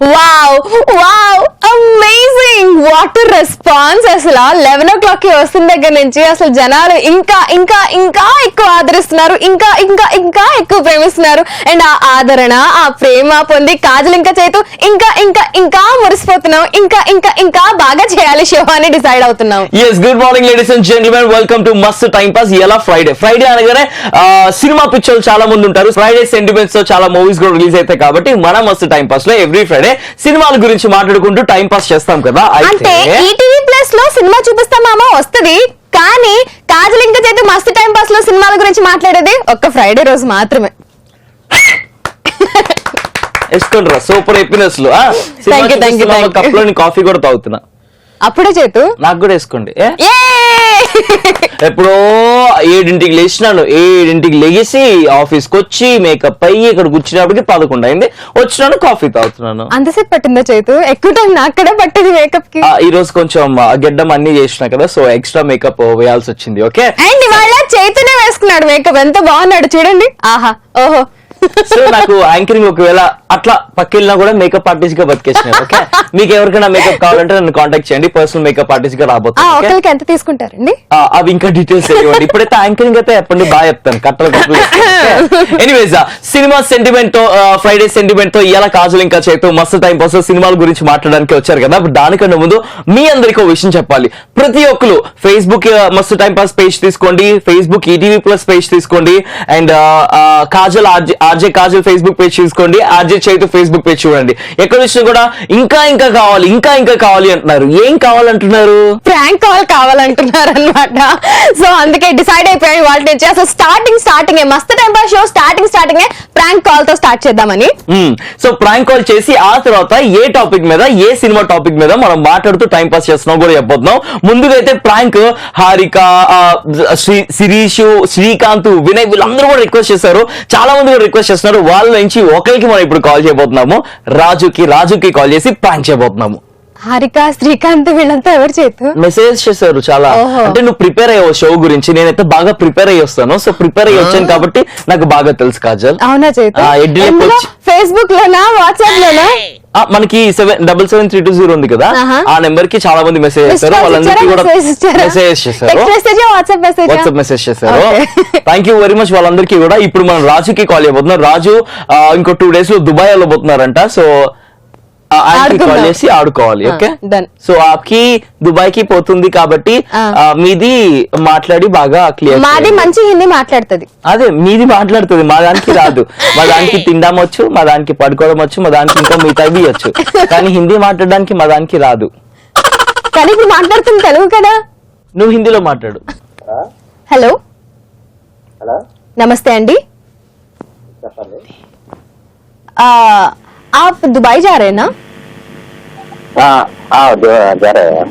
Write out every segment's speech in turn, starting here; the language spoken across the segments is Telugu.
Wow wow amazing what response. అసలు 11 o'clock కి వస్తున్న దగ్గర నుంచి అసలు జనాలు ఇంకా ఇంకా ఇంకా ఎక్కువ ఆదరిస్తున్నారు, ఇంకా ఇంకా ఇంకా ఎక్కువ ప్రేమిస్తున్నారు. అండ్ ఆ ఆదరణ, ఆ ప్రేమ పొంది కాజల్ ఇంకా చేతు ఇంకా ఇంకా ఇంకా మురిసిపోతున్నాం, ఇంకా ఇంకా ఇంకా బాగా చేయాలి షో అని డిసైడ్ అవుతున్నాం. Yes, good morning ladies and gentlemen, welcome to Mast time pass. ఎలా ఫ్రైడే అనగానే సినిమా పిక్చర్లు చాలా మంది ఉంటారు. ఫ్రైడే సెంటిమెంట్స్ తో చాలా మూవీస్ కూడా రిలీజ్ అవుతాయి కాబట్టి మనం మస్త్ టైం పాస్ లో ఎవ్రీ ఫ్రైడే సినిమాల గురించి మాట్లాడుకుంటూ టైం పాస్ చేస్తాం కదా. అంటే ఈటీవీ ప్లస్ లో సినిమా చూపిస్తామా వస్తుంది, కానీ కాజల్ ఇంకా చేతు మస్త్ టైం పాస్ లో సినిమాల గురించి మాట్లాడేది ఒక్క ఫ్రైడే రోజు మాత్రమే. వేసుకుంటారా సూపర్ హ్యాపీనెస్ లో కప్ లో కాఫీ కూడా తాగుతున్నా. అప్పుడే చేతు నాకు కూడా వేసుకోండి. ఎప్పుడో 7ంటికి లేచినాను, 7ంటికి లెగిసి ఆఫీస్కి వచ్చి మేకప్ అయ్యి ఇక్కడ కూర్చున్నప్పటికి 11 అయింది. వచ్చినాను, కాఫీ తాగుతున్నాను. అంతసేపు పట్టిందా చేతు? ఎక్కువ టైం నాకు కూడా పట్టింది మేకప్ కి. ఈ రోజు కొంచెం గెడ్డం అన్ని చేసినా కదా, సో ఎక్స్ట్రా మేకప్ వేయాల్సి వచ్చింది. ఓకే, అండ్ ఇవాళ చేతునే వేసుకున్నాడు మేకప్, ఎంత బాగున్నాడు చూడండి. ఆహా ఓహో. సో నాకు యాంకరింగ్ ఒకవేళ అట్లా పక్కెళ్ళినా కూడా మేకప్ ఆర్టిస్ట్ గా బతికేసినారు. ఓకే, మీకు ఎవరికైనా మేకప్ కావాలంటే నన్ను కాంటాక్ట్ చేయండి, పర్సనల్ మేకప్ ఆర్టిస్ట్ గా రాబోతుంది. ఎంత తీసుకుంటారండి? అవి ఇంకా డీటెయిల్స్ తెలియండి. ఇప్పుడైతే యాంకరింగ్ అయితే చెప్పండి, బాగా చెప్తాను కట్టలు. ఎనీవేస్, సినిమా సెంటిమెంట్ తో ఫ్రైడే సెంటిమెంట్ తో ఇలా కాజల్ ఇంకా చేతూ మస్తు టైం పాస్ సినిమాల గురించి మాట్లాడడానికి వచ్చారు కదా. దానికన్నా ముందు మీ అందరికీ ఒక విషయం చెప్పాలి. ప్రతి ఒక్కరు ఫేస్బుక్ మస్తు టైం పాస్ పేజ్ తీసుకోండి, ఫేస్బుక్ ఈటీవీ ప్లస్ పేజ్ తీసుకోండి, and Kajal RJ Kajal Facebook page తీసుకోండి, ఆర్జే చైతు ఫేస్బుక్ పేజ్ చూడండి. ఎక్కడ వచ్చినా కూడా ఇంకా ఇంకా కావాలి, ఇంకా ఇంకా కావాలి అంటున్నారు. ఏం కావాలంటున్నారు? ప్రాంక్ కాల్ కావాలంటున్నారు అనమాట. సో అందుకే డిసైడ్ అయిపోయాయి వాళ్ళ నుంచి అసలు స్టార్టింగ్ మస్తు time pass show starting prank call తో స్టార్ట్ చేద్దామని. సో ప్రాంక్ కాల్ చేసి ఆ తర్వాత ఏ టాపిక్ మీద, ఏ సినిమా టాపిక్ మీద మనం మాట్లాడుతూ టైం పాస్ చేస్తున్నాం కూడా చెప్పబోతున్నాం. ముందుగా అయితే ప్రాంక్ హారిక, శిరీషు, శ్రీకాంత్, వినయ్ వీళ్ళందరూ కూడా రిక్వెస్ట్ చేశారు. చాలా మంది కూడా రిక్వెస్ట్ చేస్తున్నారు. వాళ్ళ నుంచి ఒకరికి మనం ఇప్పుడు కాల్ చేయబోతున్నాము. రాజుకి కాల్ చేసి ప్రాంక్ చేయబోతున్నాము. హారిక, శ్రీకాంత్ వీళ్ళంతా ఎవరు చేతు? మెసేజ్ చేశారు చాలా. అంటే నువ్వు ప్రిపేర్ అయ్యావు షో గురించి, నేనైతే బాగా ప్రిపేర్ అయ్యి వస్తాను. సో ప్రిపేర్ అయ్యి వచ్చాను కాబట్టి నాకు బాగా తెలుసు కాజల్. అవునా చేతు? ఫేస్బుక్ లోనా, వాట్సాప్ లోనా? మనకి 777320 ఉంది కదా, ఆ నెంబర్ కి చాలా మంది మెసేజ్ చేశారు. వాళ్ళందరికీ కూడా మెసేజ్ చేశారు, వాట్సాప్ మెసేజ్ చేశారు. థ్యాంక్ యూ వెరీ మచ్ వాళ్ళందరికీ కూడా. ఇప్పుడు మనం రాజుకి కాల్ చేయబోతున్నాం. రాజు ఇంకో 2 days లో దుబాయ్ వెళ్ళబోతున్నారంట. సో కాల్ చేసి ఆడుకోవాలి. ఓకే, సో ఆప్కి దుబాయ్ కి పోతుంది కాబట్టి మీది మాట్లాడి బాగా క్లియర్. మాది మంచి హిందీ మాట్లాడుతుంది. అదే మీది మాట్లాడుతుంది, మా దానికి రాదు. మా దానికి తినడం వచ్చు, మా దానికి పడుకోవడం వచ్చు, మా దానికి ఇంకా మిగతావి వచ్చు, కానీ హిందీ మాట్లాడడానికి మా దానికి రాదు. కానీ ఇప్పుడు మాట్లాడుతుంది తెలుగు కదా. నువ్వు హిందీలో మాట్లాడు. హలో నమస్తే అండి. आप दुबई जा रहे हैं ना? जा रहे हैं.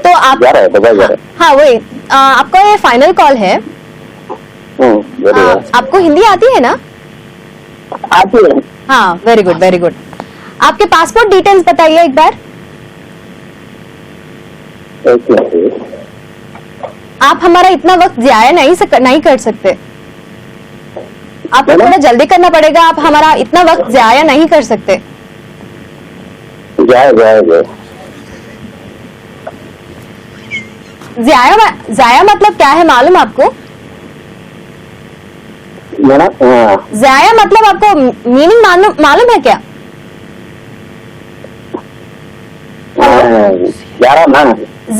तो आप जा रहे हैं, दुबई जा रहे हैं. हाँ वही, आपका ये फाइनल कॉल है. आपको हिंदी आती है ना? आती है. हाँ, वेरी गुड. आपके पासपोर्ट डिटेल्स बताइए एक बार. आप हमारा इतना वक्त जाया नहीं कर सकते. आपको थोड़ा जल्दी करना पड़ेगा. आप हमारा इतना वक्त जाया नहीं कर सकते. जाया मतलब क्या है मालूम आपको? जाया मतलब आपको मीनिंग मालूम है क्या?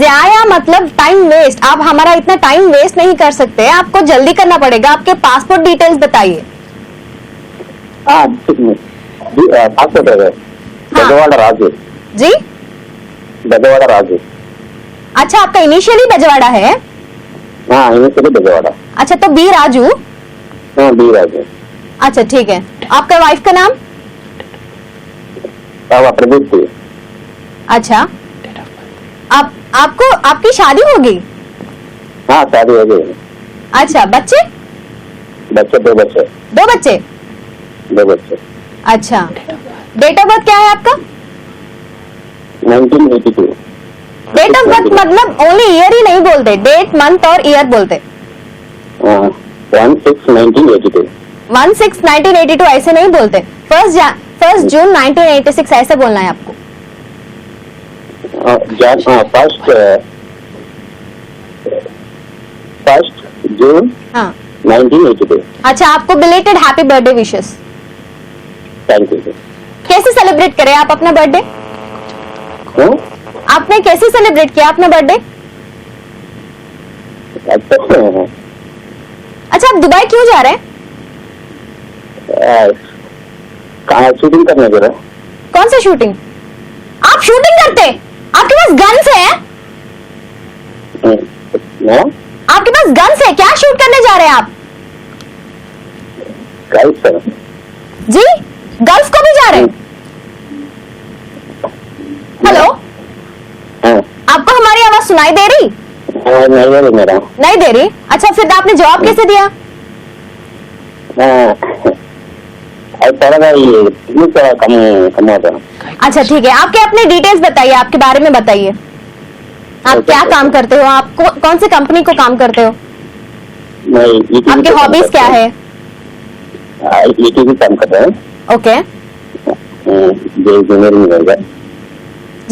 जाया मतलब टाइम वेस्ट. आप हमारा इतना टाइम वेस्ट नहीं कर सकते. आपको जल्दी करना पड़ेगा. आपके पासपोर्ट डिटेल्स बताइए. राजू जी, बजवाड़ा राजू. अच्छा, आपका इनिशियली बजवाड़ा है? हाँ, इनिशियली बजवाड़ा. अच्छा, तो बी राजू. हाँ, बी राजू. अच्छा ठीक है. आपका वाइफ का नाम? प्रदीप्ति. अच्छा, आपको आपकी शादी होगी? हाँ, शादी हो गई. अच्छा, बच्चे? दो बच्चे. दो बच्चे. अच्छा, डेट ऑफ बर्थ क्या है आपका? 1982. डेट ऑफ बर्थ मतलब ओनली ईयर ही नहीं बोलते, डेट, मंथ और ईयर बोलते. 16/1982. 16/1982 ऐसे नहीं बोलते. 1 जून 1986 ऐसे बोलना है आपको। फर्स्ट जून हाँ 1982। अच्छा, आपको belated happy birthday wishes. Thank you. कैसे सेलिब्रेट करें आप अपना बर्थडे? आपने कैसे सेलिब्रेट किया अपना बर्थडे? अच्छा, आप दुबई क्यों जा रहे हैं? कहाँ शूटिंग करने जा रहा है? कौन सा शूटिंग? आप शूटिंग करते? आपके पास गन्स है? आपके पास गन्स है क्या? शूट करने जा रहे हैं आप? जी, गल्फ को भी जा रहे हैं? हेलो, आपको हमारी आवाज सुनाई दे रही? नहीं मेरा। नहीं दे रही? अच्छा, फिर आपने जवाब कैसे दिया? कम होता। अच्छा ठीक है, आपके अपने डिटेल्स बताइए, आपके बारे में बताइए। आप क्या काम करते हो? आप कौन सी कंपनी को काम करते हो? आपके हॉबीज क्या है? भी काम कर रहे हैं। ओके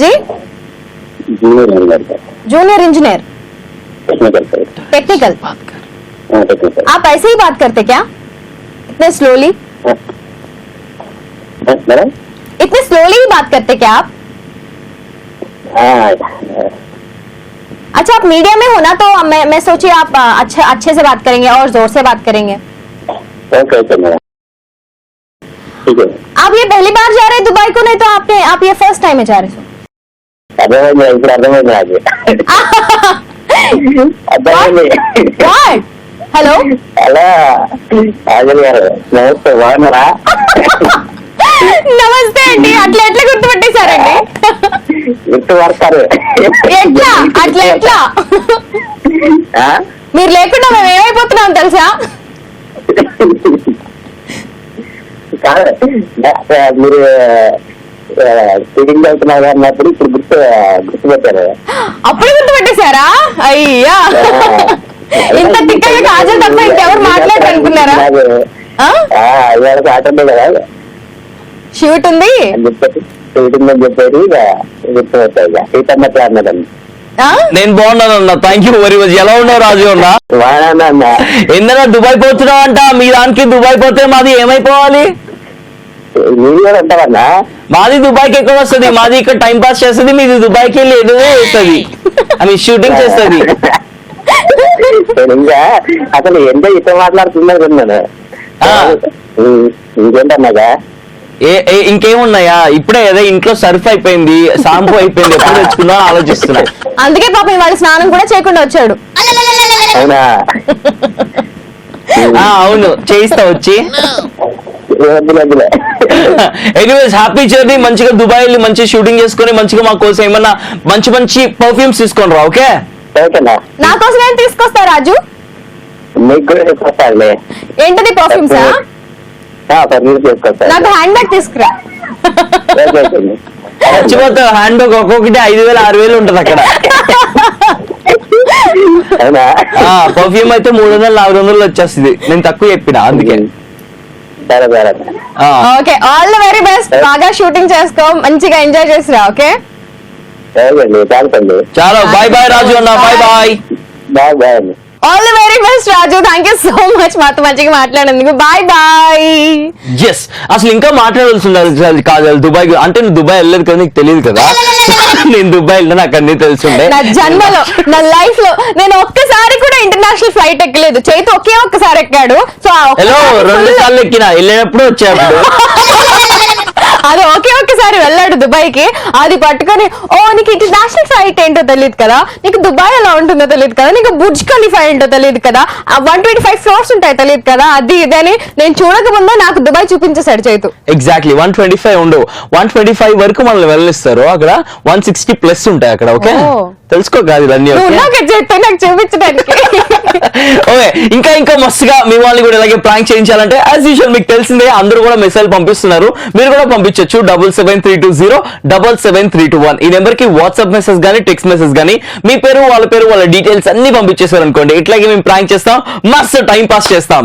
जी, जूनियर इंजीनियर टेक्निकल। आप ऐसे ही बात करते क्या? इतने स्लोली? इतने स्लोली ही बात करते क्या आप? अच्छा, आप मीडिया में हो ना, तो मैं सोची आप अच्छे से बात करेंगे और जोर से बात करेंगे। ठीक है। आप ये पहली बार जा रहे हैं दुबई को? नहीं तो आप ये फर्स्ट टाइम में जा रहे हो? हेलो నమస్తే బాగున్నారా? నమస్తే అండి. అట్లా ఎట్లా గుర్తుపట్టేశారండి? గుర్తుపడతారు. ఎట్లా అట్లా ఎట్లా? మీరు లేకుండా మేము ఏమైపోతున్నాం తెలుసా? మీరు షూటింగ్ వెళ్తున్నారు అన్నప్పుడు ఇప్పుడు గుర్తుపెట్టారు. అప్పుడు గుర్తుపెట్టేశారా? అయ్యా, ఇంత తిక్కగా కాజల్ తప్ప ఇంకెవరు మాట్లాడరు అనుకున్నారా? ఆటండే కదా షూట్ ఉంది అని చెప్పేసి షూటింగ్ అని చెప్పేసి ఇక గుర్తుపెట్టారు. సీతమ్మ అన్నదండి. నేను బాగున్నానన్నా, థ్యాంక్ యూ వెరీ మచ్. ఎలా ఉన్నావు రాజు అన్నా? బాగున్నా. ఏందన్నా దుబాయ్ పోతున్నావు అంట? మీ దానికి దుబాయ్ పోతే మాది ఏమైపోవాలి? మీరు కూడా ఉంటారన్నా? మాది దుబాయ్కి ఎక్కువ వస్తుంది. మాది ఇక్కడ టైం పాస్ చేస్తుంది, మీది దుబాయ్కి వెళ్ళి ఏదో వస్తుంది. ఆమె షూటింగ్ చేస్తుంది. ఇంకా అసలు ఎంత ఇట్లా మాట్లాడుతున్నారు నేను. ఇంకేంటన్నాగా ఇంకేమున్నాయా? ఇప్పుడే ఏదో ఇంట్లో సర్ఫ్ అయిపోయింది, షాంపూ అయిపోయింది, ఎప్పుడు తెచ్చుకున్నా ఆలోచిస్తున్నా. అందుకే పాపం ఇవాళ స్నానం కూడా చేయకుండా వచ్చాడు. అవునా? అవును, చేయిస్తా వచ్చి. Anyways, happy journey. మంచిగా దుబాయ్ వెళ్ళి మంచి షూటింగ్ చేసుకుని మంచిగా మా కోసం ఏమన్నా మంచి మంచి పర్ఫ్యూమ్స్ తీసుకొని రా. ఓకే? నా కోసం ఏం తీసుకొస్తా రాజు? మీకు కూడా తీసుకొస్తానులే. ఏంటది పర్ఫ్యూమ్సా? నాకు హ్యాండ్ బ్యాగ్ తీసుకురా. మర్చిపోతావు, హ్యాండ్ బ్యాగ్ ఒక్కొక్కటి 5,000 6,000 ఉంటది అక్కడ. పర్ఫ్యూమ్ అయితే 300-400 వచ్చేస్తుంది. నేను తక్కువ చెప్పిన అందుకే. Okay, all the very best. బాగా షూటింగ్ చేసుకో, మంచిగా ఎంజాయ్ చేసిరా. ఓకే, చాలా బాయ్ బాయ్ రాజు అన్న. Bye bye. Bye bye. All the very best Raju. Thank you so much మాతో మంచిగా మాట్లాడేందుకు. Bye bye. ఎస్, అసలు ఇంకా మాట్లాడాల్సి ఉండాలి కాదు దుబాయ్. అంటే నువ్వు దుబాయ్ వెళ్ళలేదు కదా, నీకు తెలియదు కదా. నేను దుబాయ్ వెళ్ళినా నాకు అన్ని తెలుసుండే. నా జన్మలో, నా లైఫ్ లో నేను ఒక్కసారి కూడా ఇంటర్నేషనల్ ఫ్లైట్ ఎక్కలేదు. చేతి ఒక్కసారి ఎక్కాడు. సో హలో, 2 సార్లు ఎక్కినా, వెళ్ళినప్పుడు వచ్చాడు. అది ఒక్కసారి వెళ్ళాడు దుబాయ్ కి. అది పట్టుకొని, ఓ నీకు ఇంటర్నేషనల్ ఫ్లైట్ ఏంటో తెలియదు కదా, నీకు దుబాయ్ ఎలా ఉంటుందో తెలియదు కదా, నీకు బుర్జ్ ఖలీఫా ఏంటో తెలియదు కదా, 125 ఫ్లోర్స్ ఉంటాయి తెలియదు కదా, అది ఇదని నేను చూడకముందే నాకు దుబాయ్ చూపించేశాడు చేతు. ఎగ్జాక్ట్లీ 125 ఉండవు, 125 వరకు మనల్ని వెళ్ళిస్తారు. అక్కడ 160+ ఉంటాయి అక్కడ. ఓకే, తెలుసుకో కాదు ఇవన్నీ. నాకు చూపించడానికి. ఓకే, ఇంకా ఇంకా మస్తుగా మీ వాళ్ళని కూడా ఇలాగే ప్రాంక్ చేయించాలంటే యాజ్ యూజువల్ మీకు తెలిసిందే, అందరూ కూడా మెసేజ్ పంపిస్తున్నారు. మీరు కూడా పంపించవచ్చు 7732077321 ఈ నెంబర్ కి వాట్సాప్ మెసేజ్ గానీ టెక్స్ట్ మెసేజ్ గానీ మీ పేరు వాళ్ళ డీటెయిల్స్ అన్ని పంపించేశారు అనుకోండి. ఇట్లాగే మేము ప్రాంక్ చేస్తాం, మస్తు టైం పాస్ చేస్తాం.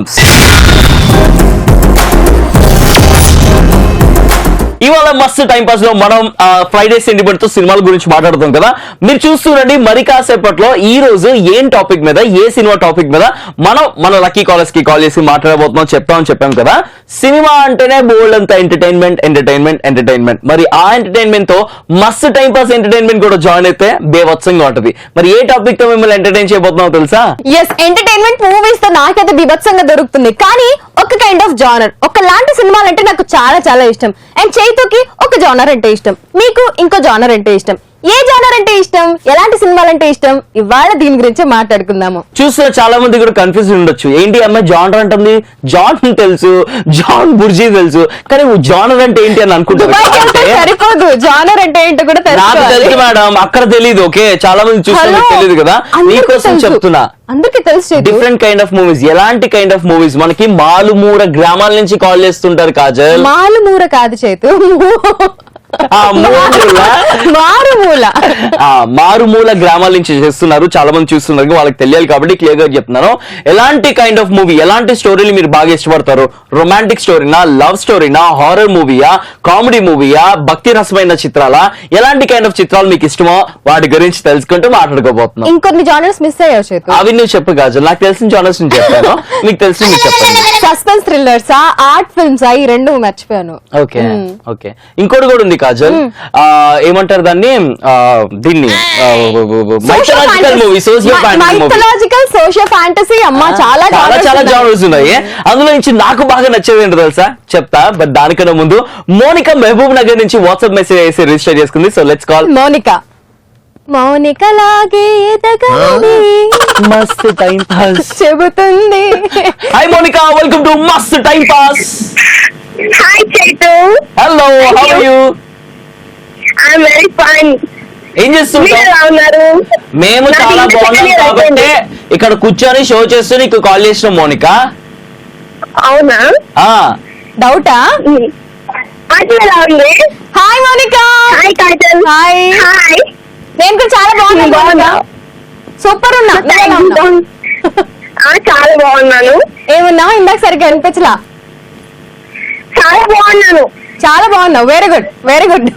ఇవాళ మస్తు టైం పాస్ లో మనం ఫ్రైడే సెంటిమెంట్ తో సినిమాల గురించి మాట్లాడుతాం కదా. మీరు చూస్తుండండి మరి కాసేపట్లో ఈ రోజు ఏం టాపిక్ మీద, ఏ సినిమా టాపిక్ మీద మనం మన లక్కీ కాలర్స్ కి కాల్ చేసి మాట్లాడబోతున్నాం చెప్పాం కదా. సినిమా అంటేనే బోల్డ్ అంత ఎంటర్టైన్మెంట్. మరి ఆ ఎంటర్టైన్మెంట్ తో మస్తు టైం పాస్ ఎంటర్టైన్మెంట్ కూడా జాయిన్ అయితే బేవత్సంగా ఉంటది. మరి ఏ టాపిక్ తో మిమ్మల్ని ఎంటర్టైన్ చేయబోతున్నాం తెలుసా? ఎస్, ఎంటర్టైన్మెంట్ మూవీస్ తో నాకైతే బీభత్సంగా దొరుకుతుంది. కానీ ఒక కైండ్ ఆఫ్ జానర్, ఒకలాంటి సినిమాలు అంటే నాకు చాలా చాలా ఇష్టం. అండ్ చైతుకి ఒక జానర్ అంటే ఇష్టం, మీకు ఇంకో జానర్ అంటే ఇష్టం. ఏ జానర్ అంటే ఇష్టం, ఎలాంటి సినిమాలు అంటే ఇష్టం, ఇవాళ దీని గురించి మాట్లాడుకుందాము. చూస్తే చాలా మంది కూడా కన్ఫ్యూజ్ ఉండొచ్చు, ఏంటి అమ్మాయి జానర్ అంటుంది, జాన్ తెలుసు, జాన్ బుర్జీ తెలుసు, కానీ జానర్ అంటే ఏంటి అని అనుకుంటారు. సరిపోదు, జానర్ అంటే ఏంటో కూడా నాకు తెలుసు మేడం, అక్కడ తెలియదు. ఓకే, చాలా మంది చూస్తే తెలియదు కదా, మీకోసం చెప్తున్నా. అందరికీ తెలుసు డిఫరెంట్ కైండ్ ఆఫ్ మూవీస్. ఎలాంటి కైండ్ ఆఫ్ మూవీస్? మనకి మాలుమూర గ్రామాల నుంచి కాల్ చేస్తుంటారు కాజల్. మాలుమూర కాదు చైతు, మారుమూల గ్రామాల నుంచి చేస్తున్నారు, చాలా మంది చూస్తున్నారు, వాళ్ళకి తెలియాలి కాబట్టి క్లియర్ గా చెప్తున్నాను. ఎలాంటి కైండ్ ఆఫ్ మూవీ, ఎలాంటి స్టోరీలు మీరు బాగా ఇష్టపడతారు? రొమాంటిక్ స్టోరీనా, లవ్ స్టోరీనా, హారర్ మూవీయా, కామెడీ మూవీయా, భక్తి రసమైన చిత్రాలా, ఎలాంటి కైండ్ ఆఫ్ చిత్రాలు మీకు ఇష్టమో వాటి గురించి తెలుసుకుంటూ మాట్లాడుకోబోతున్నాం. ఇంకొన్ని జానర్స్ మిస్ అయ్యావు చేతు, అవి నువ్వు చెప్పు కాజల్. నాకు తెలిసిన జానర్స్ నుంచి చెప్పాను, మీకు తెలిసి మీరు చెప్పండి. సస్పెన్స్ థ్రిల్లర్స్, ఆర్ట్ ఫిల్మ్స్, ఈ రెండు మర్చిపోయాను. ఓకే ఓకే, ఇంకోటి కూడా ఉంది కాజల్, ఏమంటారు దాన్ని, దీన్ని mythological movie, mythological socio fantasy. అమ్మా చాలా చాలా చాలా జానర్స్ ఉన్నాయి. అందులో నుంచి నాకు బాగా నచ్చేది ఏంటో తెలుసా? చెప్తా, బట్ దానికన్నా ముందు మోనికా మహబూబ్ నగర్ నుంచి వాట్సాప్ మెసేజ్ వేసి రిజిస్టర్ చేసుకుంది. సో లెట్స్ కాల్ మౌనిక లాగే ఎదగాలి మస్త్ టైం పాస్ చెబుతుంది. Hi Monica, welcome to Mast time pass. Hi, Chetu. Hello, how are you? I'm very fine. ఏం మీరు చేస్తుంటావు? ఎలా ఉన్నారు? మేము నాకు చాలా ఇంకా బాగున్నాం second year కాబట్టి అయిపోయింది. ఇక్కడ కూర్చొని షో చేస్తూ నీకు కాల్ చేసిన మోనికా. అవునా? డౌటా? అది ఎలా ఉంది? Hi Monica. Hi Kajal. Hi. Hi. నేను కూడా చాలా బాగున్నాను. బాగున్నా? సూపర్ ఉన్నా. చాలా బాగున్నాను. ఏమన్నా ఇందాక సరిగ్గా అనిపించలా. చాలా బాగున్నాను. చాలా బాగున్నావు. Very good, very good.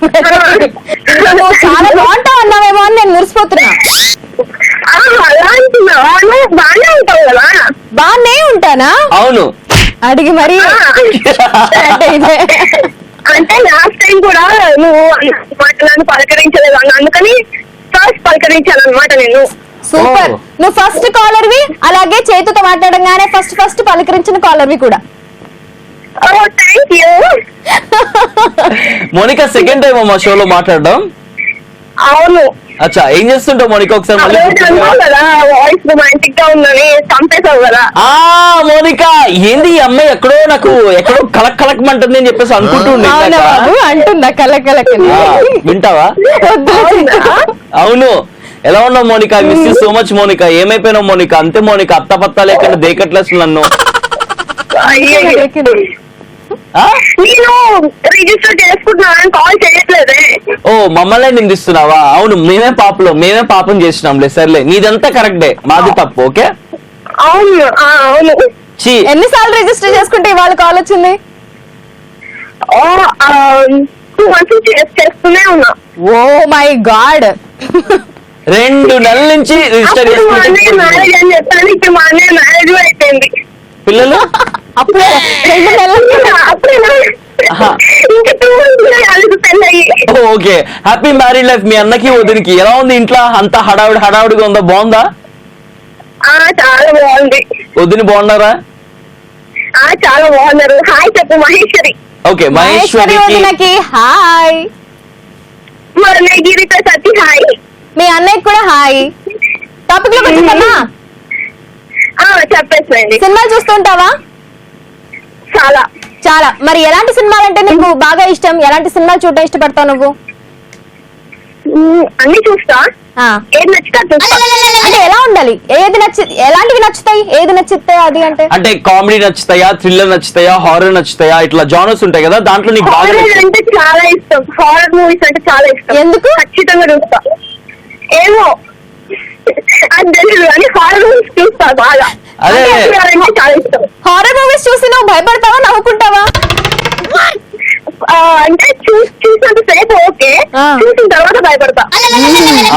నువ్వు చాలా బాగుంటావు అన్నావేమో అని నేను మురిసిపోతున్నా. అలా అంటున్నావా? నువ్వు బాగానే ఉంటావు కదా? బాగానే ఉంటానా? అవును. అడిగి మరి అంటే లాస్ట్ టైం కూడా నువ్వు నన్ను పలకరించలేదు అన్న, అందుకని ఫస్ట్ పలకరించాలన్నమాట నేను. సూపర్. నువ్వు ఫస్ట్ కాలర్వి, అలాగే చేతితో మాట్లాడంగానే ఫస్ట్ పలకరించిన కాలర్వి కూడా. Thank you. Monica second time మా షోలో మాట్లాడడం. అవును. అచ్చా, ఏం చేస్తుంటావు మోనికా? ఒకసారి మళ్ళీ కదా వాయిస్ రొమాంటిక్ గా ఉందని చంపేశావు కదా. మోనికా, ఏంది ఈ అమ్మాయి ఎక్కడో కలక్మంటుంది అని చెప్పేసి అనుకుంటూ ఉండే. అంటుందా కలకలక? వింటావా? అవును. ఎలా ఉన్నావు Monica? Miss you so much Monica. ఏమైపోయినావు మోనికా? అంతే మోనికా, అత్తపత్తా లేకుండా దేకట్లేదు నన్ను. నేను రిజిస్టర్ చేసుకుంటున్నాను, కాల్ చేయట్లేదే. ఓ, మమ్మల్ని నిందిస్తున్నావా? అవును, మేమే పాపం చేసినాంలే. సర్లే, నీదంతా కరెక్టే, మాది తప్పు. ఓకే. అవును అవును. ఎన్నిసార్లు రిజిస్టర్ చేసుకుంటే ఇవాళ కాల్ వచ్చింది? 2 months చేస్తూనే ఉన్నా. ఓ మై గాడ్. 2 నెలల నుంచి రిజిస్టర్ మ్యారేజ్ అని చెప్పాను, ఇప్పుడు మా అన్నయ్య మ్యారేజ్ అయిపోయింది. పిల్లలు అప్పుడే 2 నెలలు. ఇంకా 2 months పెళ్ళయి. Okay, happy married life. మీ అన్నకి వదినికి ఎలా ఉంది ఇంట్లో? అంతా హడావుడిగా ఉందా? బాగుందా? చాలా బాగుంది. వదిని బాగున్నారా? చాలా బాగున్నారు. హాయ్ చెప్పు మహేశ్వరి. Okay, మహేశ్వరికి hi. మరి గిరితో సత్తి హాయ్. మీ అన్నయ్యకి కూడా హాయ్. టాపిక్ లో వచ్చిందమ్మా, చెప్పేసండి. సినిమాలు చూస్తుంటావా? చాలా చాలా. మరి ఎలాంటి సినిమాలు అంటే నీకు బాగా ఇష్టం? ఎలాంటి సినిమాలు చూడటం ఇష్టపడతావు నువ్వు? అన్ని చూస్తా, ఏది నచ్చితే చూస్తా. అంటే ఎలా ఉండాలి? ఎలాంటివి నచ్చుతాయి? ఏది నచ్చుతాయి అది అంటే కామెడీ నచ్చుతాయా, థ్రిల్లర్ నచ్చుతాయా, హారర్ నచ్చుతాయా? ఇట్లా జానర్స్ ఉంటాయి కదా, దాంట్లో నీకు బాగా అంటే చాలా ఇష్టం. హారర్ మూవీస్ అంటే చాలా ఇష్టం. ఎందుకు? ఖచ్చితంగా చూస్తా. ఏమో అది తెలియదు కానీ హారర్ మూవీస్ చూస్తా బాగా. అదే చాలా ఇష్టం. హారర్ మూవీస్ చూసి నువ్వు భయపడతావా, నవ్వుకుంటావా? అంటే చూసినంత సేపు ఓకే, ఆ. చూసిన తర్వాత భయపడతా.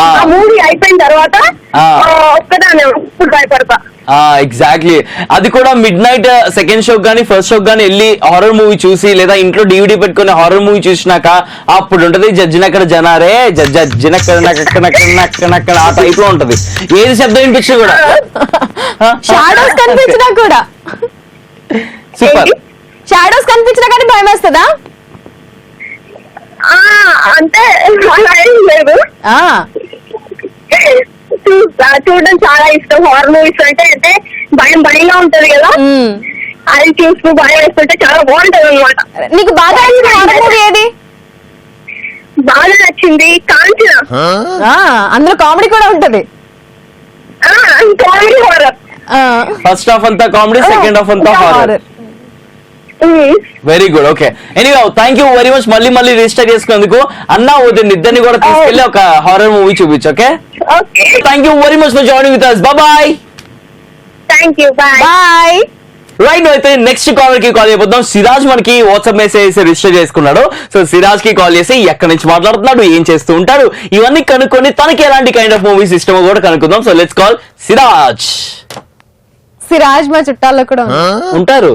ఆ. ఆ మూవీ అయిపోయిన తర్వాత ఆ. ఒక్కదాన్ని ఇప్పుడు భయపడతా. ఎగ్జాక్ట్లీ, అది కూడా మిడ్ నైట్ సెకండ్ షో గానీ ఫస్ట్ షో గానీ వెళ్ళి హారర్ మూవీ చూసి లేదా ఇంట్లో DVD పెట్టుకుని హారర్ మూవీ చూసినాక అప్పుడు ఉంటది జడ్జినక్కడ జనారే జడ్జినక్కడ ఆ టైప్ లో ఉంటది. ఏది శబ్దం వినిపించి కూడా షాడోస్ కనిపించినా కూడా సూపర్. షాడోస్ కనిపించినా కానీ భయం వేస్తుందా? అంటే అలా ఏం లేదు, ఆ, చూడడం చాలా ఇష్టం. హారర్ మూవీస్ అంటే భయంగా ఉంటది కదా, ఉమ్. అది చూస్తూ భయం వేస్తుంటే చాలా బాగుంటది అనమాట. నీకు బాగా నచ్చిన హారర్ మూవీ ఏది? బాగా నచ్చింది కాంచన. ఆ, అందులో కామెడీ కూడా ఉంటది. Comedy horror. ఫస్ట్ హాఫ్ అంతా కామెడీ, సెకండ్ హాఫ్ అంతా horror. Very good. Okay, anyway thank you very much. మళ్ళీ రిజిస్టర్ చేసుకున్నందుకు. అన్న వదిన ఇద్దరిని కూడా తీసుకెళ్లి ఒక హారర్ మూవీ చూపించు. Okay, okay, thank you very much for joining with us. Bye. Thank you, bye. Bye. Right, అయితే నెక్స్ట్ కాలర్ కి కాల్ చేయబోతున్నాం. సిరాజ్ మనకి వాట్సాప్ మెసేజ్ రిజిస్టర్ చేసుకున్నాడు. సో సిరాజ్ కి కాల్ చేసి ఎక్కడి నుంచి మాట్లాడుతున్నాడు, ఏం చేస్తూ ఉంటాడు, ఇవన్నీ కనుక్కొని తనకి ఎలాంటి కైండ్ ఆఫ్ మూవీస్ ఇష్టమో కూడా కనుక్కుందాం. So let's call Siraj. Siraj మా చుట్టాల్లో కూడా ఉంటారు,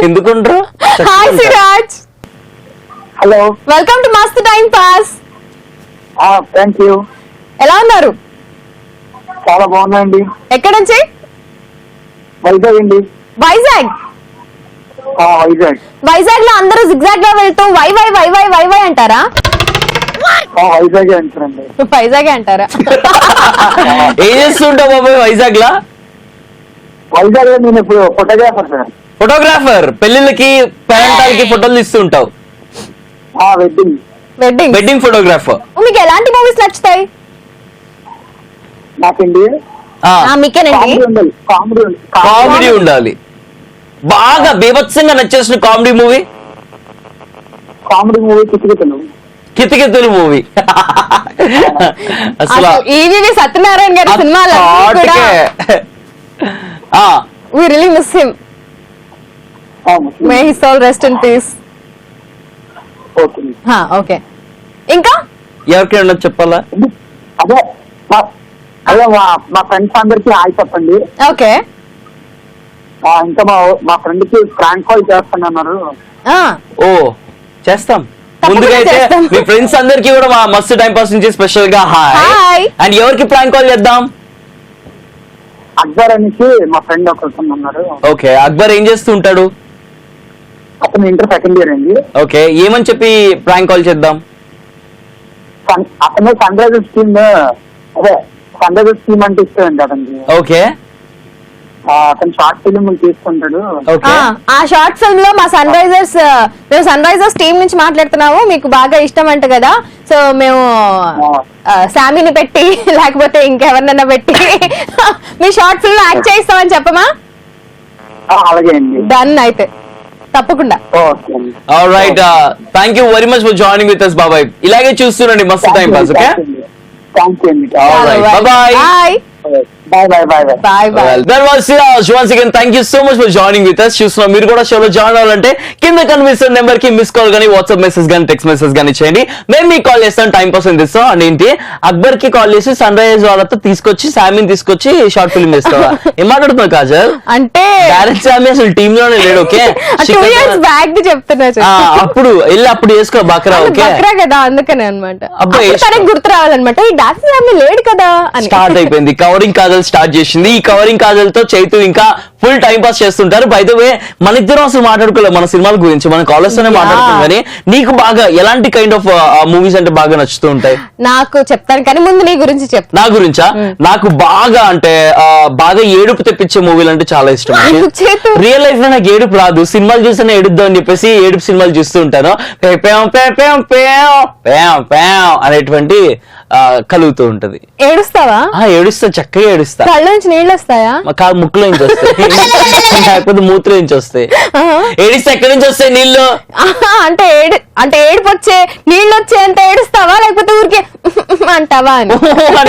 ఎందుకుంటారు? Hi Siraj, hello, welcome to Mast time pass. Thank you. ఎలా ఉన్నారు? చాలా బాగున్నాయండి. ఎక్కడి నుంచి? వైజాగ్ అండి. వైజాగ్. వైజాగ్. వైజాగ్ లో అందరూ జిగ్జాగ్ గా వెళ్తూ వై వై వై వై వై వై అంటారా? వైజాగ్ అంటారండి. వైజాగే అంటారా? ఏం చేస్తుంటావు బాబాయ్ వైజాగ్ లా? వైజాగ్ లో నేను ఇప్పుడు ఫోటోగ్రాఫర్ సార్. ఫోటోగ్రాఫర్. పెళ్లిళ్ళకి పేరెంటాలకి ఫోటోలు తీస్తూ ఉంటావు. వెడ్డింగ్. వెడ్డింగ్. Wedding photographer. మీకు ఎలాంటి మూవీస్ నచ్చుతాయి? నాకండి మీకేనండి. కామెడీ ఉండాలి. కామెడీ ఉండాలి. బాగా బీభత్సంగా నచ్చేసిన కామెడీ మూవీ? కామెడీ మూవీ కిటికీలు. కితకితలు మూవీ. అసలు ఈవీవి సత్యనారాయణ గారి సినిమాలు we really miss him. May his soul rest in peace. Okay. Okay, ఇంకా ఎవరికైనా చెప్పాలా? అదే మా ఫ్రెండ్స్ అందరికి హాయ్ చెప్పండి. ఓకే. ఇంకా మా ఫ్రెండ్ కి ప్రాంక్ కాల్ చేస్తానన్నారు. ఓ చేస్తాం. తప్పకుండా ముందుగా అయితే చేస్తాం. మీ ఫ్రెండ్స్ అందరికి కూడా మా మస్తు టైం పాస్ నుంచి స్పెషల్ గా హాయ్. హాయ్. అండ్ ఎవరికి ప్రాంక్ కాల్ చేద్దాం? అక్బర్ అనేసి మా ఫ్రెండ్ ఒకరు ఉన్నారు. ఓకే, అక్బర్ ఏం చేస్తూ ఉంటాడు? అతను ఇంటర్ సెకండ్ ఇయర్ అండి. ఓకే, ఏమని చెప్పి ప్రాంక్ కాల్ చేద్దాం? అతను సన్ రైజర్స్ టీమ్, అదే సన్ రైజర్స్ టీమ్ అంటే ఇష్టం అండి అతనికి. ఓకే, అతను షార్ట్ ఫిలిం తీసుకుంటాడు. ఓకే. ఆ షార్ట్ ఫిల్మ్ లో మా మేము సన్ రైజర్స్ టీం నుంచి మాట్లాడుతున్నాము, మీకు బాగా ఇష్టం అంట కదా, సో మేము శామీని పెట్టి లేకపోతే ఇంకెవరినైనా పెట్టి మీ షార్ట్ ఫిల్మ్ యాక్ట్ చేయిస్తామని చెప్పమా? అలాగే అండి. డన్ అయితే తప్పకుండా. ఓకే అండి. Alright, thank you very much for joining with us బాబాయ్. ఇలాగే చూస్తుండండి Mast time pass. Okay, thank you అండి. Alright, bye-bye. Bye bye bye bye bye. Bye bye. Well, that was Siraj. Once again, thank you so much for joining with us. చూస్తున్నా మీరు కూడా షోలో జాయిన్ అవ్వాలంటే కింద కనిపిస్తున్న నెంబర్ కి మిస్ కాల్ గానీ వాట్సాప్ మెసేజ్ గానీ టెక్స్ట్ మెసేజ్ గానీ చేయండి. మేము మీకు కాల్ చేస్తాం, టైం పాస్ అని ఇస్తాం. అండ్ ఏంటి, అక్బర్ కి కాల్ చేసి సన్ రైజర్స్ వాళ్ళతో తీసుకొచ్చి శామీని తీసుకొచ్చి షార్ట్ ఫిల్మ్ చేస్తావా? ఏం మాట్లాడుతున్నావు కాజల్? అంటే డైరెక్ట్ శామీ అసలు టీమ్ లోనే లేడు. ఓకే, 2 years బ్యాక్ చెప్తున్నా అప్పుడు వెళ్ళి అప్పుడు చేసుకో బక్రా. ఓకే, బక్రా కదా, అందుకనే అనమాట. అబ్బాయి తనకి గుర్తు రావాలన్నమాట, ఈ డాన్స్ ఫ్యామిలీ లేడు కదా అని. స్టార్ట్ అయిపోయింది. కవరింగ్ కాజల్ స్టార్ట్ చేసింది. ఈ కవరింగ్ కాజల్ తో చైతు ఇంకా ఫుల్ టైం పాస్ చేస్తుంటారు. బై ద వే, మన ఇద్దరం అసలు మాట్లాడుకోలేదు మన సినిమాల గురించి, మన కాలేజ్ తోనే మాట్లాడుతున్నాం. కానీ నీకు బాగా ఎలాంటి కైండ్ ఆఫ్ మూవీస్ అంటే బాగా నచ్చుతూ ఉంటాయి? నాకు చెప్తాను కానీ ముందు నీ గురించి చెప్తా. నా గురించా? నాకు బాగా అంటే బాగా ఏడుపు తెప్పించే మూవీలు అంటే చాలా ఇష్టం. రియల్ లైఫ్ లో నాకు ఏడుపు రాదు, సినిమాలు చూస్తేనే ఏడుద్దాం అని చెప్పేసి ఏడుపు సినిమాలు చూస్తూ ఉంటాను. అనేటువంటి కలుగుతూ ఉంటది. ఏడుస్తావా? ఏడుస్తా, చక్కగా ఏడుస్తా. కళ్ళ నుంచి నీళ్ళు వస్తాయా? ముక్కులో నుంచి వస్తాయి లేకపోతే మూతులో నుంచి వస్తాయి. ఏడిస్తే ఎక్కడి నుంచి వస్తాయి నీళ్ళు? అంటే ఏడుపు వచ్చే నీళ్ళు వచ్చే అంత ఏడుస్తావా లేకపోతే ఊరికే అంటావా అని?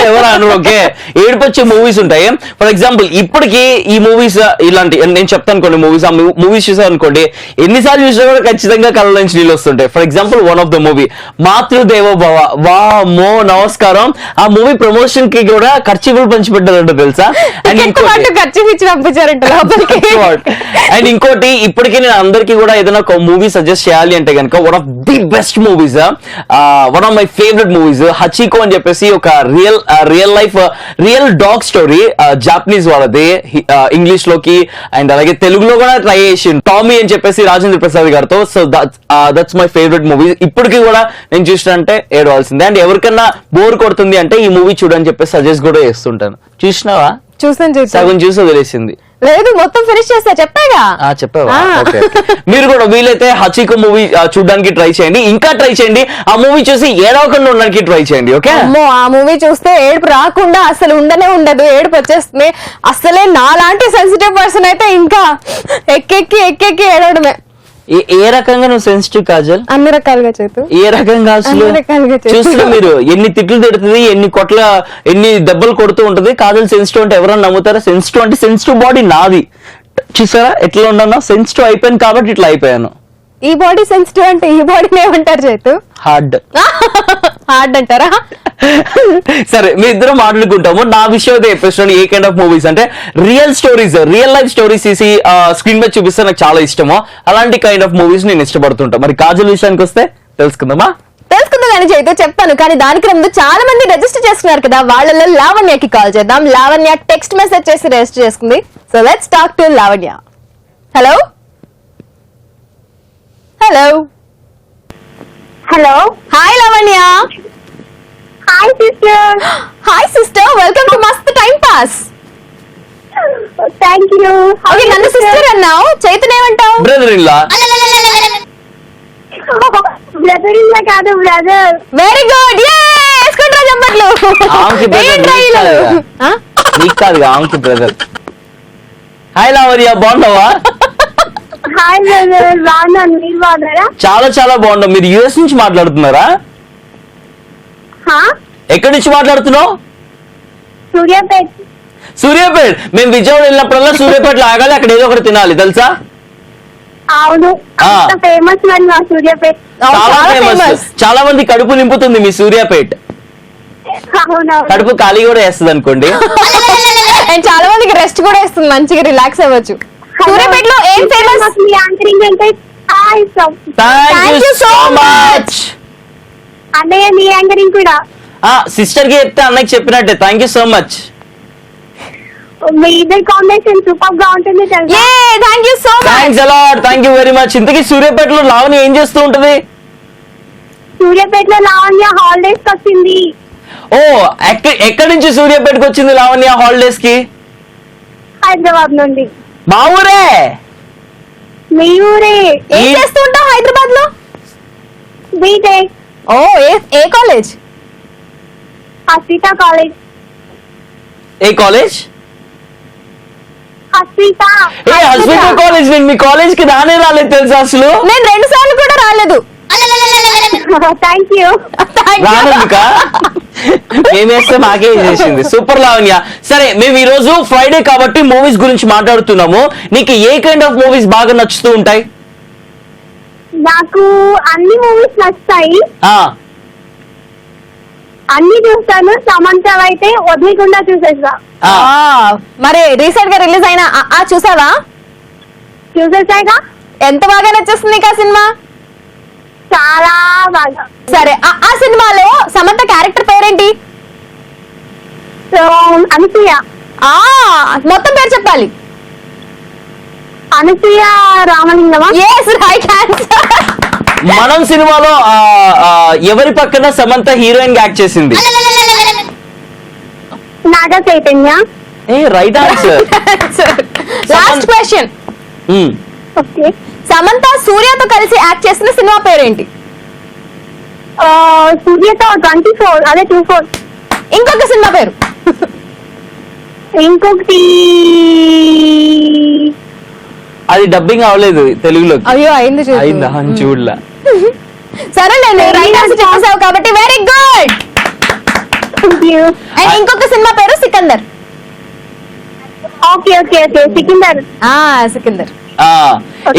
ఎవరు అను. ఓకే, ఏడుపు వచ్చే మూవీస్ ఉంటాయి. ఫర్ ఎగ్జాంపుల్ ఇప్పటికి ఈ మూవీస్ ఇలాంటి నేను చెప్తాను కొన్ని మూవీస్, ఆ మూవీస్ చూసాను అనుకోండి, ఎన్నిసార్లు చూసినా కూడా ఖచ్చితంగా కళ్ళ నుంచి నీళ్ళు వస్తుంటాయి. For example one of the movie Matrudevo Bhava. వామ్మో నమస్కారం. ఆ మూవీ ప్రమోషన్ కి కూడా ఖర్చులు పంచిపెట్టారంట తెలుసా? అండ్ ఖర్చు ఇచ్చి పంపించారంట లోపలికి. అండ్ ఇంకోటి, ఇప్పటికీ నేను అందరికీ కూడా ఏదైనా ఒక మూవీ సజెస్ట్ చేయాలి అంటే కనుక one of the best movies, one of my favourite movies Hachiko అని చెప్పేసి ఒక real life real dog story, Japanese వాళ్ళది, ఇంగ్లీష్ లోకి అండ్ అలాగే తెలుగులో కూడా ట్రై చేసి టామీ అని చెప్పేసి రాజేంద్ర ప్రసాద్ గారితో. So that's my favourite movie. ఇప్పటికీ కూడా నేను చూసినంటే ఏడవాల్సిందే. అండ్ ఎవరికన్నా బోర్ కొడుతుంది అంటే ఈ మూవీ చూడని చెప్పేసి సజెస్ట్ కూడా చేస్తుంటాను. చూసినావా? చూసాను. సగం చూసి వదిలేసింది. లేదు, మొత్తం ఫినిష్ చేస్తా. చెప్పాగా. చెప్పావా? మీరు కూడా వీలైతే హచికో మూవీ చూడడానికి ట్రై చేయండి. ఇంకా ట్రై చేయండి, ఆ మూవీ చూసి ఏడవకుండా ఉండడానికి ట్రై చేయండి. ఓకే, అమ్మో ఆ మూవీ చూస్తే ఏడుపు రాకుండా అసలు ఉండనే ఉండదు, ఏడుపు వచ్చేస్తుంది. అసలే నాలాంటి సెన్సిటివ్ పర్సన్ అయితే ఇంకా ఎక్కెక్కి ఏడవడమే. ఏ రకంగా నువ్వు సెన్సిటివ్ కాజల్? అన్ని రకాలుగా చేతు. ఏ రకంగా? అసలు చూస్తున్నా మీరు ఎన్ని తిట్లు తిడుతుంది, ఎన్ని దెబ్బలు కొడుతూ ఉంటది. కాజల్ సెన్సిటివ్ అంటే ఎవరన్నా నమ్ముతారా? సెన్సిటివ్ అంటే సెన్సిటివ్ బాడీ నాది. చూసారా ఎట్లా ఉన్నానో? సెన్సిటివ్ అయిపోయాను కాబట్టి ఇట్లా అయిపోయాను. ఈ బాడీ సెన్సిటివ్ అంటే ఈ బాడీని ఏమంటారు చేతు? హార్డ్. హార్డ్ అంటారా? సరే, మీ ఇద్దరం మాట్లాడుకుంటాము. నా విషయం అయితే చెప్పేస్తున్నాను. ఏ కైండ్ ఆఫ్ మూవీస్ అంటే real stories, real life stories తీసి స్క్రీన్ మీద చూపిస్తే నాకు చాలా ఇష్టమో అలాంటి కైండ్ ఆఫ్ మూవీస్ నేను ఇష్టపడుతుంటా. మరి కాజల్ విషయానికి వస్తే తెలుసుకుందామా? తెలుసుకుందాం చేతు, చెప్తాను. కానీ దానికి ముందు చాలా మంది రిజిస్టర్ చేసుకున్నారు కదా, వాళ్ళలో లావణ్యకి కాల్ చేద్దాం. లావణ్య టెక్స్ట్ మెసేజ్ చేసి రిజిస్టర్ చేసుకుంది. So let's talk to Lavanya. Hello hello hello. Hi Lavanya. Hi sister. Hi sister, welcome to Mast time pass. Thank you. Okay, నన్ను సిస్టర్ అన్నావు, చైతన్యేమంటావు? Brother in law. Brother in law కాదు, బ్రదర్. Very good. వేసుకుంటారా చెప్పట్లు? నీకు కాదు, ఆమెకి బ్రదర్. హాయ్ లావణ్య, బాగున్నావా? హాయ్ బ్రదర్, బాగున్నాను. మీరు బాగున్నారా? చాలా చాలా బాగున్నాం. మీరు యుఎస్ నుంచి మాట్లాడుతున్నారా? ఎక్కడి నుంచి మాట్లాడుతున్నావు? సూర్యాపేట్. సూర్యాపేట్. మేము విజయవాడ వెళ్ళినప్పుడల్లా సూర్యాపేటలో ఆగాలి, అక్కడ ఏదో ఒకటి తినాలి తెలుసా? అవును, ఫేమస్ మరి మా సూర్యాపేట్. చాలా ఫేమస్. చాలా మంది కడుపు నింపుతుంది మీ సూర్యాపేట్. కడుపు ఖాళీ కూడా వేస్తుంది అనుకోండి. అండ్ చాలా మందికి రెస్ట్ కూడా ఇస్తుంది, మంచిగా రిలాక్స్ అవ్వచ్చు. సూర్యాపేటలో ఏం ఫేమస్? మీ యాంకరింగ్ అంటే థ్యాంక్ యూ సో మచ్. అన్నయ్య మీ యాంకరింగ్ కూడా. సిస్టర్ కి చెప్తే అన్నకి చెప్పినట్టే. Thank you so much. మీ ఇద్దరు కాంబినేషన్ సూపర్ గా ఉంటుంది. Thank you so much. Thanks a lot. Thank you very much. ఇంతకీ సూర్యాపేటలో లావణ్య ఏం చేస్తూ ఉంటది? సూర్యాపేటలో లావణ్య హాలిడేస్ వచ్చింది. ఓ, ఎక్కడి నుంచి సూర్యాపేటకి వచ్చింది లావణ్య హాలిడేస్ కి? హైదరాబాద్ నుండి. మా ఊరే. మీ ఊరే. ఏం చేస్తూ ఉంటావు హైదరాబాద్ లో? బీటెక్. ఓ, ఏ కాలేజ్? హస్విత కాలేజ్. ఏ కాలేజ్? హస్విత. హస్విత కాలేజ్. నేను మీ కాలేజ్ కి రాలేదు తెలుసా అసలు? నేను 2 సార్లు కూడా రాలేదు. Thank you. రానందుక మేమేస్తే మాకే చేసింది. సూపర్ లావణ్య. సరే, మేము ఈ రోజు ఫ్రైడే కాబట్టి మూవీస్ గురించి మాట్లాడుతున్నాము. నీకు ఏ కైండ్ ఆఫ్ మూవీస్ బాగా నచ్చుతూ ఉంటాయి? నాకు అన్ని మూవీస్ నచ్చుతాయి, అన్ని చూస్తాను. సమంత అయితే వదిలేకుండా చూసేసా. మరి రీసెంట్ గా రిలీజ్ అయిన చూసావా? చూసేసాగా. ఎంత బాగా నచ్చేస్తుంది నీకు ఆ సినిమా? చాలా బాగా. సరే, ఆ సినిమాలో సమంత క్యారెక్టర్ పేరేంటి? అనసూయ. మొత్తం పేరు చెప్పాలి. అనసూయ రామలింగమా? yes, right answer. మనం సినిమాలో ఎవరి పక్కన సమంత హీరోయిన్ యాక్ట్ చేసింది? Naga Chaitanya. Right answer. Last question. Okay. Samantha సూర్యతో కలిసి యాక్ట్ చేసిన సినిమా పేరేంటి? సూర్యతో 24 అదే 24. ఇంకొక సినిమా పేరు. ఇంకొకటి అది డబ్బింగ్ అవ్వలేదు తెలుగులోకి. అయ్యో అయింది చూడు. అయిందా చూడలా. సరేలేండి రైట్ ఆన్సర్ చెప్పేసావు కాబట్టి వెరీ గుడ్. అండ్ ఇంకొక సినిమా పేరు Sikandar. Okay okay okay Sikandar. Sikandar.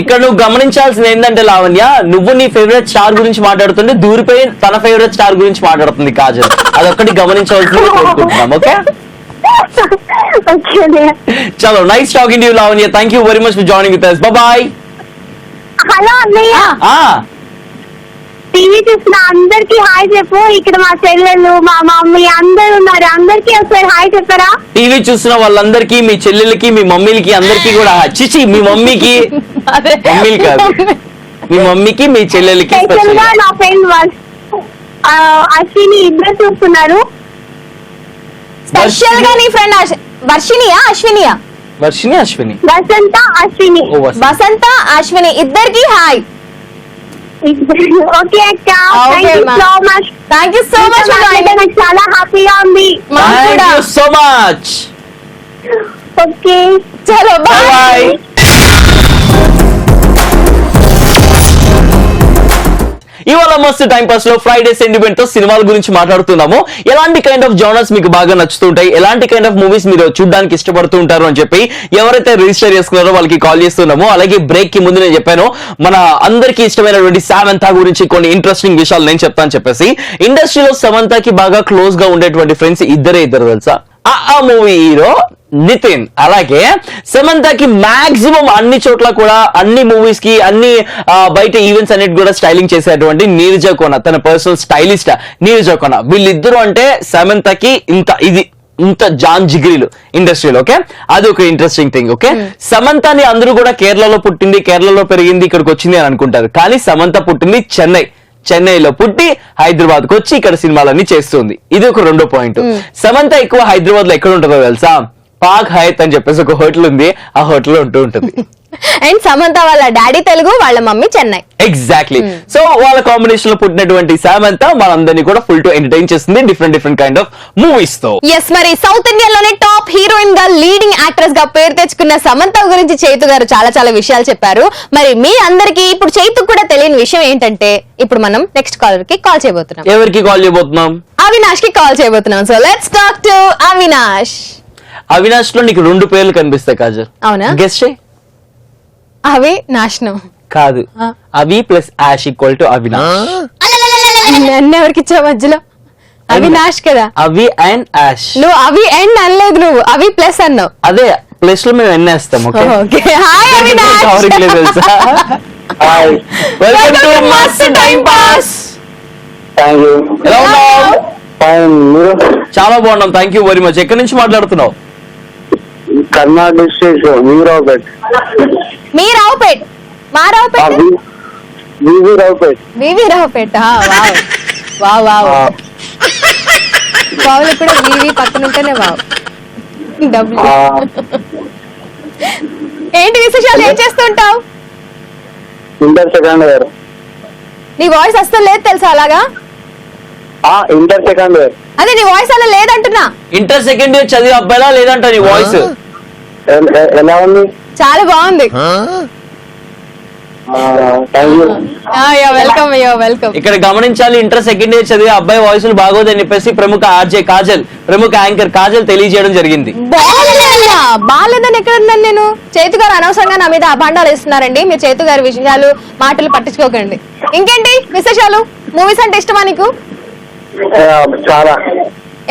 ఇక్కడ నువ్వు గమనించాల్సింది ఏంటంటే లావణ్య, నువ్వు నీ ఫేవరెట్ స్టార్ గురించి మాట్లాడుతుంటే దూరిపోయి తన ఫేవరెట్ స్టార్ గురించి మాట్లాడుతుంది కాజల్. అదొక్కటి గమనించవలసింది కోరుకుంటున్నాం. ఓకే చలో nice talking to you Lavanya. Thank you very much for joining with us. By by. Hello అన్నయ్య, టీవీ చూసిన అందరికి హాయ్ చెప్పు. ఇక్కడ మా చెల్లెలు మా మమ్మీ అందరు ఉన్నారు, అందరికి ఒకసారి హాయ్ చెప్పరా. టీవీ చూసిన వాళ్ళందరికీ, మీ చెల్లెలకి, మీ మమ్మీలకి అందరికీ కూడా చిచి మీ మమ్మీకి మమ్మీలు కాదు, మీ మమ్మీకి మీ చెల్లెలకి స్పెషల్ గా నా ఫ్రెండ్ అశ్విని ఇద్దరు చూస్తున్నారు. స్పెషల్ గా నీ ఫ్రెండ్ వర్షినియా అశ్వినియా? వర్షిని అశ్విని. వసంత అశ్విని. వసంత అశ్విని ఇద్దరికి హాయ్. ఓకే అక్క, thank you so much. Thank you so much. నాకు చాలా హ్యాపీగా ఉంది. Thank you so much. Okay చలో బాయ్. ఇవాళ మస్తు టైం పాస్ లో ఫ్రైడే సెంటిమెంట్ తో సినిమాల గురించి మాట్లాడుతున్నాము. ఎలాంటి కైండ్ ఆఫ్ జోనర్స్ మీకు బాగా నచ్చుతుంటాయి, ఎలాంటి కైండ్ ఆఫ్ మూవీస్ మీరు చూడడానికి ఇష్టపడుతూ ఉంటారు అని చెప్పి ఎవరైతే రిజిస్టర్ చేసుకున్నారో వాళ్ళకి కాల్ చేస్తున్నాము. అలాగే బ్రేక్ కి ముందు నేను చెప్పాను మన అందరికీ ఇష్టమైనటువంటి సమంత గురించి కొన్ని ఇంట్రెస్టింగ్ విషయాలు నేను చెప్తాను చెప్పేసి. ఇండస్ట్రీలో సమంతకి బాగా క్లోజ్ గా ఉండేటువంటి ఫ్రెండ్స్ ఇద్దరు తెలుసా. ఆ మూవీ హీరో నితిన్, అలాగే సమంతకి మాక్సిమం అన్ని చోట్ల కూడా అన్ని మూవీస్ కి అన్ని బయట ఈవెంట్స్ అన్నిటి కూడా స్టైలింగ్ చేసేటువంటి నీరజ కోన, తన పర్సనల్ స్టైలిస్ట్ నీరజ కోన. వీళ్ళిద్దరూ అంటే సమంతకి ఇంత జాన్ జిగ్రీలు ఇండస్ట్రీలో. ఓకే, అది ఒక ఇంట్రెస్టింగ్ థింగ్. ఓకే, సమంతని అందరూ కూడా కేరళలో పుట్టింది, కేరళలో పెరిగింది, ఇక్కడికి వచ్చింది అని అనుకుంటారు. కానీ సమంత పుట్టింది చెన్నైలో పుట్టి హైదరాబాద్ కు వచ్చి ఇక్కడ సినిమాలన్నీ చేస్తుంది. ఇది ఒక రెండో పాయింట్. సమంత ఎక్కువ హైదరాబాద్ లో ఎక్కడ ఉంటుందో తెలుసా? పాక్ హయత్ అని చెప్పేసి ఒక హోటల్ ఉంది, ఆ హోటల్ లో ఉంటుంది. అండ్ సమంత వాళ్ళ డాడీ తెలుగు, వాళ్ళ మమ్మీ చెన్నై. ఎగ్జాక్ట్లీ. సో వాళ్ళ కాంబినేషన్ లో పుట్టినటువంటి సమంత మనందరినీ కూడా ఫుల్ టు ఎంటర్టైన్ చేస్తుంది డిఫరెంట్ కైండ్ ఆఫ్ మూవీస్ తో. ఎస్, మరి సౌత్ ఇండియన్ లోనే టాప్ హీరోయిన్ గా లీడింగ్ యాక్ట్రెస్ గా పేరు తెచ్చుకున్న సమంత గురించి చైతు గారు చాలా విషయాలు చెప్పారు. మరి మీ అందరికి ఇప్పుడు చైతు కూడా తెలియని విషయం ఏంటంటే ఇప్పుడు మనం నెక్స్ట్ కాలర్ కి కాల్ చేయబోతున్నాం. ఎవరికి కాల్ చేయబోతున్నాం? అవినాష్ కి కాల్ చేయబోతున్నాం. So let's talk to Avinash. Avinash లో నీకు రెండు పేర్లు కనిపిస్తాయి కాజల్. అవునా? గెస్ చేయి. అవి నాశనం కాదు, అవి plus ash equal to Avinash. నన్ను ఎవరికి ఇచ్చావు మధ్యలో? అవినాష్ కదా. అవి అండ్ యాష్. నువ్వు అవి అండ్ అనలేదు, నువ్వు అవి ప్లస్ అన్నావు. అదే ప్లస్ లో మేము ఎన్నేస్తాం. Okay, hi Avinash. Welcome to Mast time pass. Thank you. ఎలా ఉన్నావు? మీరు? చాలా బాగున్నాం, థ్యాంక్ యూ వెరీ మచ్. ఎక్కడి నుంచి మాట్లాడుతున్నావు? కర్ణాటక డిస్ట్రిక్ట్ వీరావుపేట్. మీ రావుపేట్, మా Raopet, Veeraopet. V V Raopeta. Wow wow wow. వావులు కూడా వివి పక్కన ఉంటేనే వావ్. డబ్బులు. ఏంటి విశేషాలు, ఏం చేస్తూ ఉంటావు? Inter second year. నీ వాయిస్ అస్సలు లేదు తెలుసా అలాగా. Inter second year. అదే నీ వాయిస్ అలా లేదంటున్నా. ఇంటర్ సెకండ్ ఇయర్ చదివే అబ్బాయిలా లేదంట నీ వాయిస్? ఎలా ఉంది? చాలా బాగుంది. Thank you. Welcome welcome. ఇక్కడ గమనించాలి, ఇంటర్ సెకండ్ ఇయర్ చదివే అబ్బాయి వాయిస్లు బాగోదని చెప్పేసి ప్రముఖ ఆర్జే కాజల్, ప్రముఖ యాంకర్ కాజల్ తెలియజేయడం జరిగింది. బాగాలేదని ఎక్కడ ఉన్నాను నేను? చైతు గారు అనవసరంగా నా మీద అభాండాలు ఇస్తున్నారండి. మీరు చైతు గారి విషయాలు మాటలు పట్టించుకోకండి. ఇంకేంటి విశేషాలు? మూవీస్ అంటే ఇష్టమా నీకు? చాలా.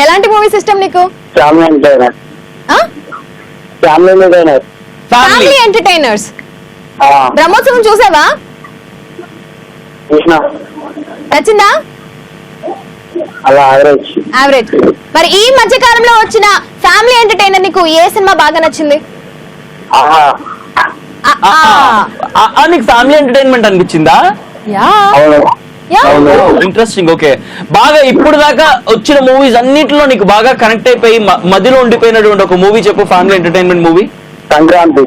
ఎలాంటి మూవీస్ ఇష్టం నీకు? Family entertainers. బ్రహ్మోత్సవం చూసావా? నచ్చిందా? అలా యావరేజ్. మరి ఈ మధ్య కాలంలో వచ్చిన ఫ్యామిలీ ఎంటర్టైనర్ నీకు ఏ సినిమా బాగా నచ్చింది? నీకు ఫ్యామిలీ ఎంటర్టైన్మెంట్ అనిపించిందా? ఇంట్రెస్టింగ్. ఓకే, బాగా ఇప్పుడు దాకా వచ్చిన మూవీస్ అన్నిటిలో నీకు బాగా కనెక్ట్ అయిపోయి మధ్యలో ఉండిపోయినటువంటి ఒక మూవీ చెప్పు, ఫ్యామిలీ ఎంటర్టైన్మెంట్ మూవీ. సంక్రాంతి.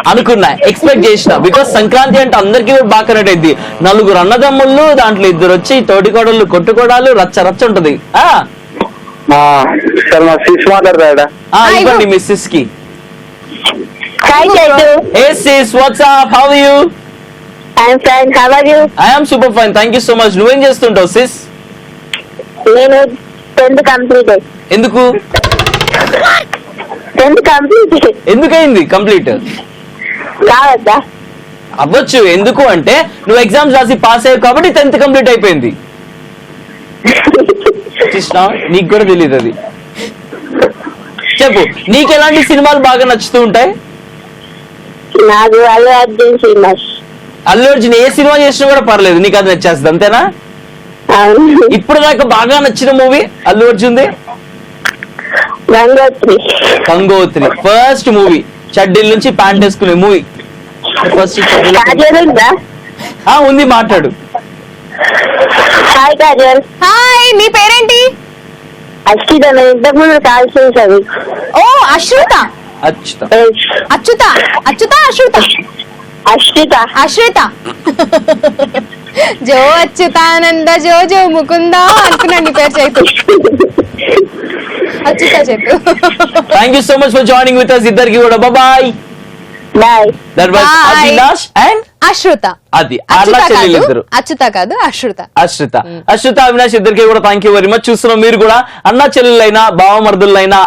అనుకున్నా, ఎక్స్పెక్ట్ చేసిన. బికాస్ సంక్రాంతి అంటే అందరికీ కూడా బాగా కనెక్ట్ అయింది. 4 అన్నదమ్ముళ్ళు, దాంట్లో 2 వచ్చి తోటికోడళ్ళు, కొట్టుకోడాలు, రచ్చ రచ్చ ఉంటది. సార్ మా సిస్ మాట్లాడతాడా? ఇవ్వండి మీ సిస్ కి. Hi Chaitu. Hey sis, what's up? How are you? I'm fine. How are you? I am super fine. Thank you so much. నువ్వేం చేస్తుంటావు సిస్? నేను 10th కంప్లీటెడ్. ఎందుకు? 10th completed. ఎందుకైంది కంప్లీట్? కావద్దా? అవ్వచ్చు. ఎందుకు అంటే నువ్వు ఎగ్జామ్స్ రాసి పాస్ అయ్యావు కాబట్టి 10th కంప్లీట్ అయిపోయింది. కృష్ణ నీకు కూడా తెలియదు అది. చెప్పు, నీకు ఎలాంటి సినిమాలు బాగా నచ్చుతూ ఉంటాయి? నాకు అల్లు అర్జున్ సినిమాస్. అల్లు అర్జున్ ఏ సినిమా చేసినా కూడా పర్లేదు, నీకు అది నచ్చేస్తుంది అంతేనా? అవును. ఇప్పుడు నాకు బాగా నచ్చిన మూవీ అల్లు అర్జున్ది గంగోత్రి. Gangotri first movie. చడ్డీల నుంచి ప్యాంట్ వేసుకునే మూవీ ఫస్ట్. కాజల్ ఉందా? ఉంది, మాట్లాడు. హాయ్ కాజల్. హాయ్, నీ పేరేంటి? అశ్విత. నేను ఇంతకు ముందు కాల్ చేశాను. ఓ అశ్రుత. అచ్యుత. అచ్యుత అచ్యుత అశ్రుత అశ్విత. అశ్రిత. జో అచ్యుతానంద జో జో ముకుంద అనుకున్నాను నీ పేరు Chaitu. Achyuta Chaitu. Thank you so much for joining with us ఇద్దరికి కూడా. Bye. Bye. That was Bye. Avinash and Ashruta. అది అలా చెల్లెలు ఇద్దరు. అచ్యుత కాదు అశ్రుత. అశ్రుత అవినాష్ ఇద్దరికి కూడా థ్యాంక్ యూ వెరీ మచ్. చూస్తున్నాం మీరు కూడా అన్నా చెల్లెలైనా, బావమర్దులైనా,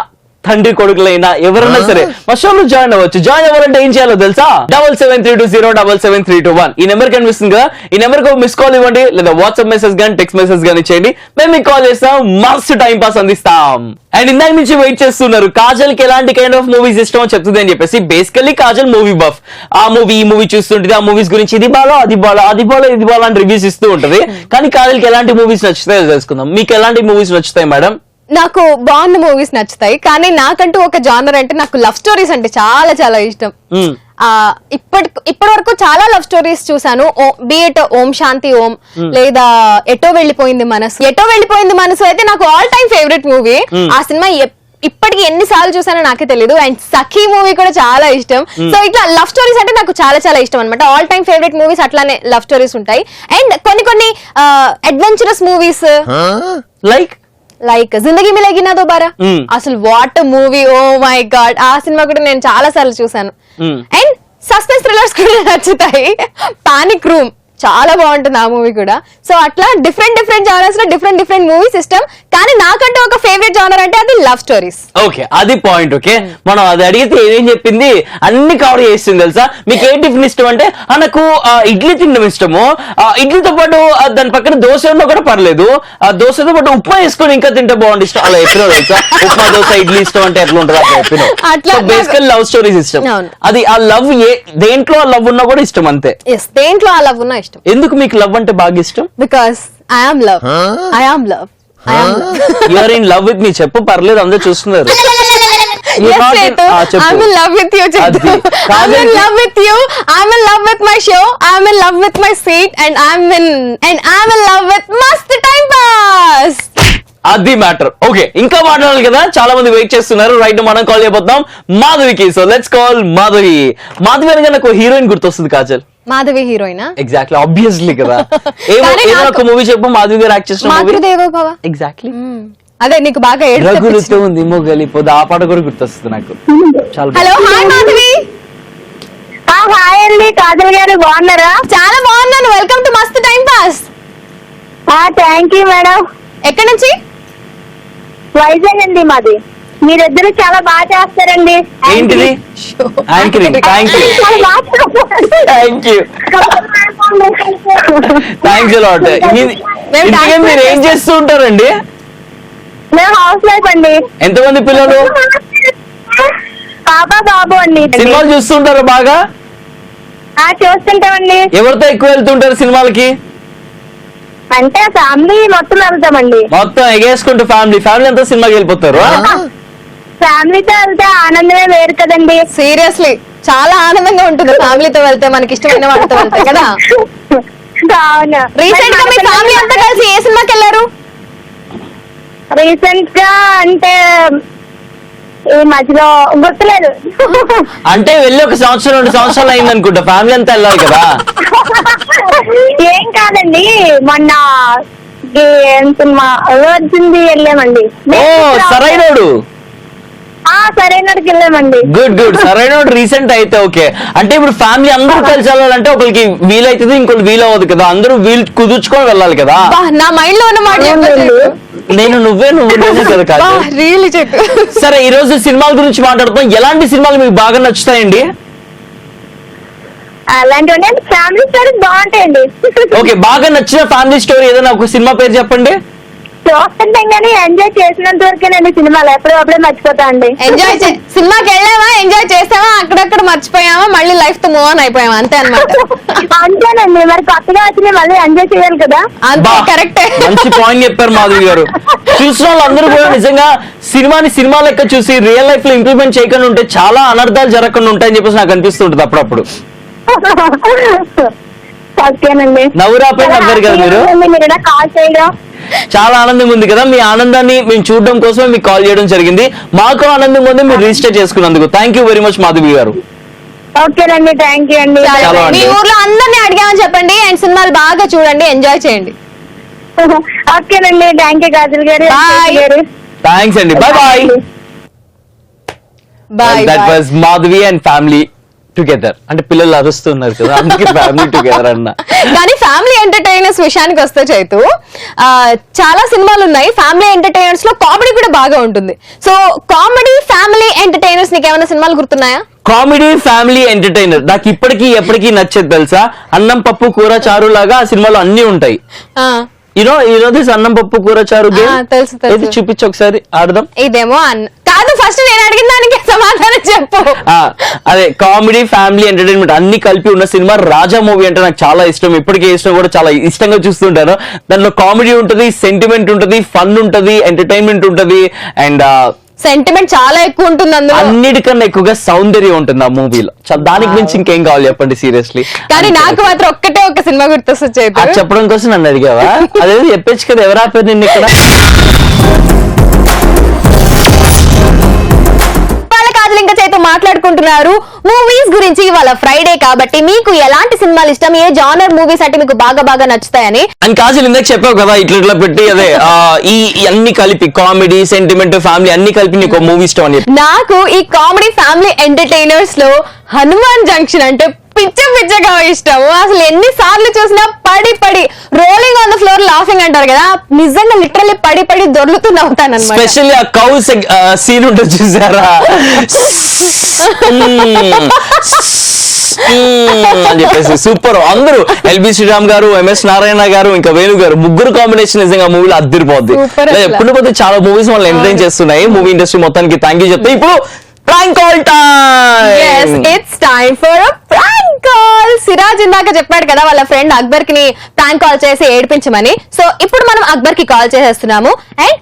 తండ్రి కొడుకులైనా ఎవరైనా సరే మా షోలో జాయిన్ అవ్వచ్చు. జాయిన్ అవ్వాలంటే ఏం చేయాలో తెలుసా? 7732077321 ఈ నెంబర్ కనిపిస్తుంది కదా, ఈ నెంబర్ కు మిస్ కాల్ ఇవ్వండి, లేదా వాట్సాప్ మెసేజ్ గానీ టెక్స్ట్ మెసేజ్ గానీ చేయండి. మేము మీకు కాల్ చేస్తాం, మస్తు టైం పాస్ అందిస్తాం. అండ్ ఇందాక నుంచి వెయిట్ చేస్తున్నారు కాజల్ కి ఎలాంటి కైండ్ ఆఫ్ మూవీస్ ఇష్టమో చెప్తుంది అని చెప్పేసి. Basically Kajal movie buff. ఆ మూవీ ఈ మూవీ చూస్తుంటది, ఆ మూవీస్ గురించి ఇది బాగా అది బాగా అది బాగా ఇది బాగా అని రివ్యూస్ ఇస్తూ ఉంటది. కానీ కాజల్ కి ఎలాంటి మూవీస్ నచ్చుతాయో తెలుసుకుందాం. మీకు ఎలాంటి మూవీస్ నచ్చుతాయి మేడం? నాకు బాగున్న మూవీస్ నచ్చుతాయి, కానీ నాకంటూ ఒక జానర్ అంటే నాకు లవ్ స్టోరీస్ అంటే చాలా చాలా ఇష్టం. ఇప్పటి వరకు చాలా లవ్ స్టోరీస్ చూసాను. బిఎట్ ఓం శాంతి ఓం, లేదా ఎటో వెళ్ళిపోయింది మనసు. ఎటో వెళ్ళిపోయింది మనసు అయితే నాకు ఆల్ టైమ్ ఫేవరెట్ మూవీ. ఆ సినిమా ఇప్పటికి ఎన్నిసార్లు చూసానో నాకే తెలియదు. అండ్ సఖీ మూవీ కూడా చాలా ఇష్టం. సో ఇట్లా లవ్ స్టోరీస్ అంటే నాకు చాలా చాలా ఇష్టం అనమాట. ఆల్ టైమ్ ఫేవరెట్ మూవీస్ అట్లానే లవ్ స్టోరీస్ ఉంటాయి. అండ్ కొన్ని adventurous movies like Zindagi Milegi Na Dobara. అసలు what movie, oh my god. ఆ సినిమా కూడా నేను చాలా సార్లు చూసాను. అండ్ సస్పెన్స్ థ్రిల్లర్స్ కూడా నచ్చుతాయి. పానిక్ రూమ్ చాలా బాగుంటుంది ఆ మూవీ కూడా. సో అట్లా డిఫరెంట్ జానర్స్ లో డిఫరెంట్ మూవీస్ ఇష్టం. కానీ నాకంటే ఒక ఫేవరెట్ జానర్ అంటే అది లవ్ స్టోరీస్. ఓకే, అది పాయింట్. ఓకే, మనం అది అడిగితే ఏం చెప్పింది, అన్ని కవర్ చేస్తుంది తెలుసా. మీకు ఏ టిఫిన్ ఇష్టం అంటే నాకు ఇడ్లీ తినడం ఇష్టము. ఇడ్లీతో పాటు దాని పక్కన దోశ ఉన్నా కూడా పర్లేదు, దోశతో పాటు ఉప్మా వేసుకొని ఇంకా తింటే బాగుంది ఇష్టం. అలా చెప్పినా తెలుసా, ఉప్మా దోశ ఇడ్లీ ఇష్టం అంటే ఎట్లా ఉంటుంది అట్లా చెప్పిన. అట్లా బేసికల్ లవ్ స్టోరీస్ ఇష్టం. అది ఆ లవ్ దేంట్లో ఆ లవ్ ఉన్నా కూడా ఇష్టం అంతే. దేంట్లో ఆ లవ్ ఉన్నా ఇష్టం. ఎందుకు మీకు లవ్ అంటే బాగా ఇష్టం? Because I am love. You are in love with me. చెప్పు, పర్లేదు, అందరూ చూస్తున్నారు. Yes, Chetu. I'm in love with you, Chetu. I'm in love with you. I'm in love with my show. I'm in love with my seat, and I'm in love with Mast Time Pass. అది మ్యాటర్. ఓకే, ఇంకా మాట్లాడాలి కదా, చాలా మంది వెయిట్ చేస్తున్నారు. రైట్, మనం కాల్ చేయబోతున్నాం మాధవికి. So let's call Madhavi. Madhavi అనగా నాకు హీరోయిన్ గుర్తొస్తుంది కాజల్. మాధవి హీరోయినా? ఎగ్జాక్ట్లీ, ఆబ్వియస్లీ కదా. ఏదో ఒక మూవీ చెప్పు మాధవి గారు యాక్ట్ చేసిన మూవీ. మాతృదేవో భవ. ఎగ్జాక్ట్లీ అదే నీకు బాగా రగులుతూ ఉంది మొగలిపోదు, ఆ పాట కూడా గుర్తొస్తుంది నాకు. చాలా. Hello, hi Madhavi. హాయ్ అండి, కాజల్ గారు బాగున్నారా? చాలా బాగున్నాను. Welcome to Mast time pass. Thank you madam. ఎక్కడి నుంచి? వైజాగ్ అండి మాది. మీరిద్దరు చాలా బాగా చేస్తారండి. ఏంటిది? Anchoring. Thank you thanks lot. మీరు ఏం చేస్తూ ఉంటారండి? మేము హౌస్ వైఫ్ అండి. ఎంతమంది పిల్లలు? పాప బాబు అండి. సినిమాలు చూస్తుంటారు బాగా? చూస్తుంటామండి. ఎవరితో ఎక్కువ వెళ్తుంటారు సినిమాలకి? అంటే ఫ్యామిలీ మొత్తం వెళ్తామండి. మొత్తం ఎగేసుకుంటూ ఫ్యామిలీ అంతా సినిమాకి వెళ్ళిపోతారు? ఫ్యామిలీతో వెళ్తే ఆనందమే వేరు కదండి. సీరియస్లీ చాలా ఆనందంగా ఉంటుంది ఫ్యామిలీతో వెళ్తే, మనకి ఇష్టమైన వాళ్ళతో వెళ్తే కదా. అవును. రీసెంట్ గా మీ ఫ్యామిలీ అంతా కలిసి ఏ సినిమాకి వెళ్ళారు? రీసెంట్ గా అంటే ఈ మధ్యలో గుర్తులేదు. అంటే వెళ్ళి 1 సంవత్సరం 2 సంవత్సరాలు అయింది అనుకుంటా, ఫ్యామిలీ అంతా వెళ్ళాలి కదా. ఏం కాదండి, మొన్న వచ్చింది వెళ్ళామండి. ఓ సరైనోడు. సరైనడికి వెళ్ళామండి. గుడ్ గుడ్, సరైనోడు రీసెంట్ అయితే ఓకే. అంటే ఇప్పుడు ఫ్యామిలీ అందరూ కలిసి వెళ్ళాలంటే ఒకరికి వీలైతుంది, ఇంకోటి వీలవ్వదు కదా, అందరూ వీలు కుదుర్చుకొని వెళ్ళాలి కదా. నా మైండ్ లో ఉన్న మాట చెప్పు. నేను నువ్వే కదా కాదు. రియల్లీ చెప్పు. సరే, ఈ రోజు సినిమాల గురించి మాట్లాడుతాం. ఎలాంటి సినిమాలు మీకు బాగా నచ్చుతాయండి? అలాంటివన్నీ ఫ్యామిలీ స్టోరీ బాగుంటాయండి. ఓకే, బాగా నచ్చిన ఫ్యామిలీ స్టోరీ ఏదైనా ఒక సినిమా పేరు చెప్పండి. చూస్తుంటాం కానీ ఎంజాయ్ చేసినంత వరకేనండి సినిమాలు, అప్పుడే మర్చిపోతా అండి. సినిమాకి వెళ్ళామా, ఎంజాయ్ చేసామా, అక్కడక్కడ మర్చిపోయామా, మళ్ళీ లైఫ్ తో మూవ్ ఆన్ అయిపోయామా, అంతే అన్నమాట. అంతేనండి, మరి కొత్తగా వచ్చి మళ్ళీ ఎంజాయ్ చేయాలి కదా. అంతే, కరెక్టే. మంచి పాయింట్ చెప్పారు మాధవి గారు. చూసిన వాళ్ళందరూ కూడా నిజంగా సినిమా లెక్క చూసి రియల్ లైఫ్ లో ఇంప్లిమెంట్ చేయకుండా ఉంటే చాలా అనర్థాలు జరగకుండా ఉంటాయని చెప్పేసి నాకు అనిపిస్తుంటది అప్పుడప్పుడు. ఓకేనండి, నవ్వురాపై నవ్వారు కదా మీరు. కాల్ చేయడం చాలా ఆనందంగా ఉంది కదా. మీ ఆనందాన్ని మేము చూడడం కోసమే మీకు కాల్ చేయడం జరిగింది. మాకు ఆనందంగా ఉంది మీరు రిజిస్టర్ చేసుకున్నందుకు. Thank you very much Madhavi గారు. ఓకేనండి, థ్యాంక్ యూ అండి. మీ ఊర్లో అందరినీ అడిగామని చెప్పండి, అండ్ సినిమాలు బాగా చూడండి, ఎంజాయ్ చేయండి. ఓకేనండి, థ్యాంక్ యూ కాజల్ గారు. థ్యాంక్స్ అండి, bye bye. That was Madhavi and family together. అంటే పిల్లలు అరుస్తున్నారు కదా, అందుకే ఫ్యామిలీ టుగెదర్ అన్న. కానీ ఫ్యామిలీ ఎంటర్టైనర్స్ విషయానికి వస్తే చైతు, చాలా సినిమాలు ఉన్నాయి. ఫ్యామిలీ ఎంటర్టైనర్స్ లో కామెడీ కూడా బాగా ఉంటుంది. సో కామెడీ ఫ్యామిలీ ఎంటర్టైనర్స్ నీకు ఏమైనా సినిమాలు గుర్తున్నాయా? కామెడీ ఫ్యామిలీ ఎంటర్టైనర్ నాకు ఇప్పటికీ ఎప్పటికీ నచ్చేది తెలుసా, అన్నం పప్పు కూర చారు లాగా ఆ సినిమాలో అన్ని ఉంటాయి. ఈరోజు అన్నం పప్పు కూర చారు తెలుసు, చూపించు ఒకసారి ఆడదాం. ఇదేమో కాదు, ఫస్ట్ నేను అడిగిన దానికి సమాధానం చెప్పు. అదే కామెడీ ఫ్యామిలీ ఎంటర్టైన్మెంట్ అన్ని కలిపి ఉన్న సినిమా రాజా మూవీ అంటే నాకు చాలా ఇష్టం. ఇప్పటికే ఇష్టం, కూడా చాలా ఇష్టంగా చూస్తుంటాను. దాంట్లో కామెడీ ఉంటది, సెంటిమెంట్ ఉంటది, ఫన్ ఉంటది, ఎంటర్టైన్మెంట్ ఉంటది, అండ్ సెంటిమెంట్ చాలా ఎక్కువ ఉంటుంది అందులో. అన్నిటికన్నా ఎక్కువగా సౌందర్యం ఉంటుంది ఆ మూవీలో. దానికి మించి ఇంకేం కావాలి చెప్పండి సీరియస్లీ. కానీ నాకు మాత్రం ఒక్కటే ఒక సినిమా గుర్తొస్తుంది. చెప్పడం కోసం నన్ను అడిగావా? అదే చెప్పచ్చు కదా, ఎవరు ఆపారు నిన్ను ఇక్కడ? ఇంకా చేతో మాట్లాడుకుంటున్నారు మూవీస్ గురించి. ఇవాళ ఫ్రైడే కాబట్టి మీకు ఎలాంటి సినిమాలు ఇష్టం, ఏ జానర్ మూవీస్ అంటే మీకు బాగా నచ్చుతాయని. అండ్ కాజల్ ఇందాక చెప్పావు కదా, ఇట్లా పెట్టి అదే ఈ అన్ని కలిపి కామెడీ సెంటిమెంట్ ఫ్యామిలీ అన్ని కలిపి నీకు మూవీ ఇష్టం అని. నాకు ఈ కామెడీ ఫ్యామిలీ ఎంటర్టైనర్స్ లో హనుమాన్ జంక్షన్ అంటే పిచ్చగా ఇష్టము. అసలు ఎన్నిసార్లు చూసినా పడి rolling on the floor laughing అంటారు కదా, నిజంగా లిటరల్లీ పడి దొర్లుతూ నవ్వుతాను అన్నమాట. స్పెషల్లీ ఆ కౌ సీన్ ఉంటుంది చూసారా అని చెప్పేసి సూపర్. అందరూ ఎల్బి శ్రీరామ్ గారు, ఎంఎస్ నారాయణ గారు, ఇంకా వేణు గారు, ముగ్గురు కాంబినేషన్ నిజంగా మూవీలో అద్దరిపోద్ది. ఎప్పుడు పోతే చాలా మూవీస్ వాళ్ళు ఎంటర్టైన్ చేస్తున్నాయి మూవీ ఇండస్ట్రీ మొత్తానికి. థ్యాంక్ యూ చెప్తే ఇప్పుడు prank call time. yes it's time for a prank call. Siraj ఇందాక చెప్పాడు కదా వాళ్ళ ఫ్రెండ్ అక్బర్ కి ప్రాంక్ కాల్ చేసి ఏడిపించమని. సో ఇప్పుడు మనం అక్బర్ కి కాల్ చేసేస్తున్నాము అండ్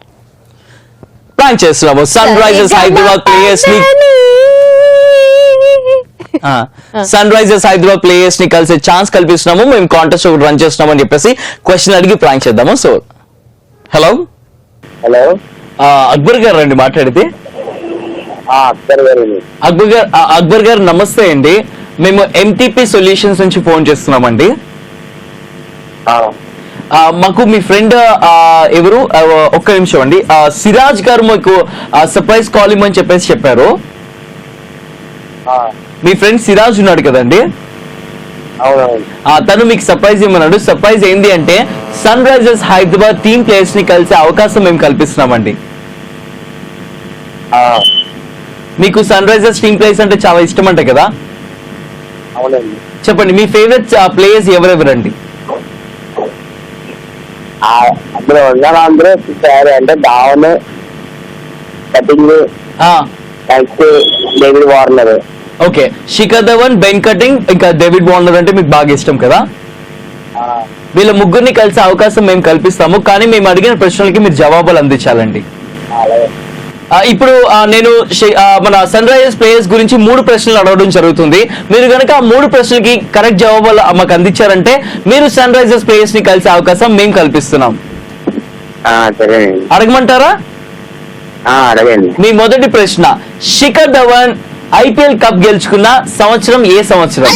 ప్రాంక్ చేస్తున్నాము. సన్ రైజర్స్ హైదరాబాద్ ప్లేయర్స్ ని కలిసే ఛాన్స్ కల్పిస్తున్నాము. మేము కాంటెస్ట్ ఒకటి రన్ చేస్తున్నాము అని చెప్పేసి క్వశ్చన్ అడిగి ప్రాంక్ చేద్దాము. సో హలో అక్బర్ గారు రండి మాట్లాడితే. అక్బర్ గారు నమస్తే అండి, మేము ఎంటీపీ సొల్యూషన్స్ నుంచి ఫోన్ చేస్తున్నామండి. మాకు మీ ఫ్రెండ్ ఎవరు, ఒక్క నిమిషం అండి, సిరాజ్ గారు మాకు సర్ప్రైజ్ కాల్ ఇమ్మని చెప్పేసి చెప్పారు. మీ ఫ్రెండ్ సిరాజ్ ఉన్నాడు కదండి, తను మీకు సర్ప్రైజ్ ఇమ్మన్నాడు. సర్ప్రైజ్ ఏంది అంటే Sunrisers Hyderabad team players ని కలిసే అవకాశం మేము కల్పిస్తున్నామండి. మీకు సన్ రైజర్స్ టీమ్ ప్లేయర్స్ అంటే చాలా ఇష్టం అంటే కదా, చెప్పండి మీ ఫేవరెట్ ప్లేయర్స్ ఎవరెవరండి? అందులో అందరూ అంటే Dhawan, cutting, David Warner. Okay, Shikhar Dhawan, Ben cutting, ఇంకా డేవిడ్ వార్నర్ అంటే మీకు బాగా ఇష్టం కదా. వీళ్ళ ముగ్గురిని కలిసే అవకాశం మేము కల్పిస్తాము, కానీ మేము అడిగిన ప్రశ్నలకి మీరు జవాబులు అందించాలండి. ఇప్పుడు నేను మన సన్ రైజర్స్ ప్లేయర్స్ గురించి 3 ప్రశ్నలు అడగడం జరుగుతుంది. మీరు కనుక ఆ 3 ప్రశ్నలకి కరెక్ట్ జవాబులు మాకు అందించారంటే మీరు సన్ రైజర్స్ ప్లేయర్స్ ని కలిసే అవకాశం మేము కల్పిస్తున్నాం. అడగమంటారా? అడగండి. మీ మొదటి ప్రశ్న, శిఖర్ ధవన్ ఐపీఎల్ కప్ గెలుచుకున్న సంవత్సరం ఏ సంవత్సరం?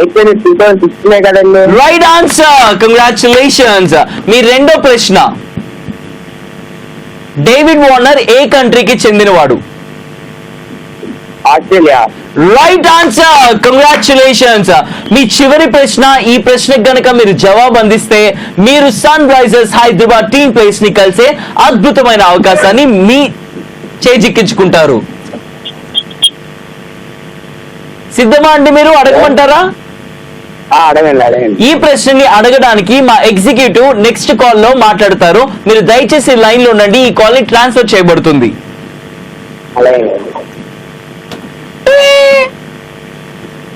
IPL 2016 కదండి. Right answer, congratulations. మీ రెండో ప్రశ్న, డేవిడ్ వార్నర్ ఏ కంట్రీకి చెందినవాడు? ఆస్ట్రేలియా. Right answer, congratulations. మీ చివరి ప్రశ్న, ఈ ప్రశ్నకు గనక మీరు జవాబు అందిస్తే మీరు Sunrisers Hyderabad team place ని కలిసే అద్భుతమైన అవకాశాన్ని మీ చేజిక్కించుకుంటారు. సిద్ధమా అండి? మీరు అడగమంటారా? అడగండి. ఈ ప్రశ్నని అడగడానికి మా ఎగ్జిక్యూటివ్ నెక్స్ట్ కాల్ లో మాట్లాడతారు. మీరు దయచేసి లైన్ లో ఉండండి. ఈ కాల్ ని ట్రాన్స్ఫర్ చేయబడుతుంది. అలాగే.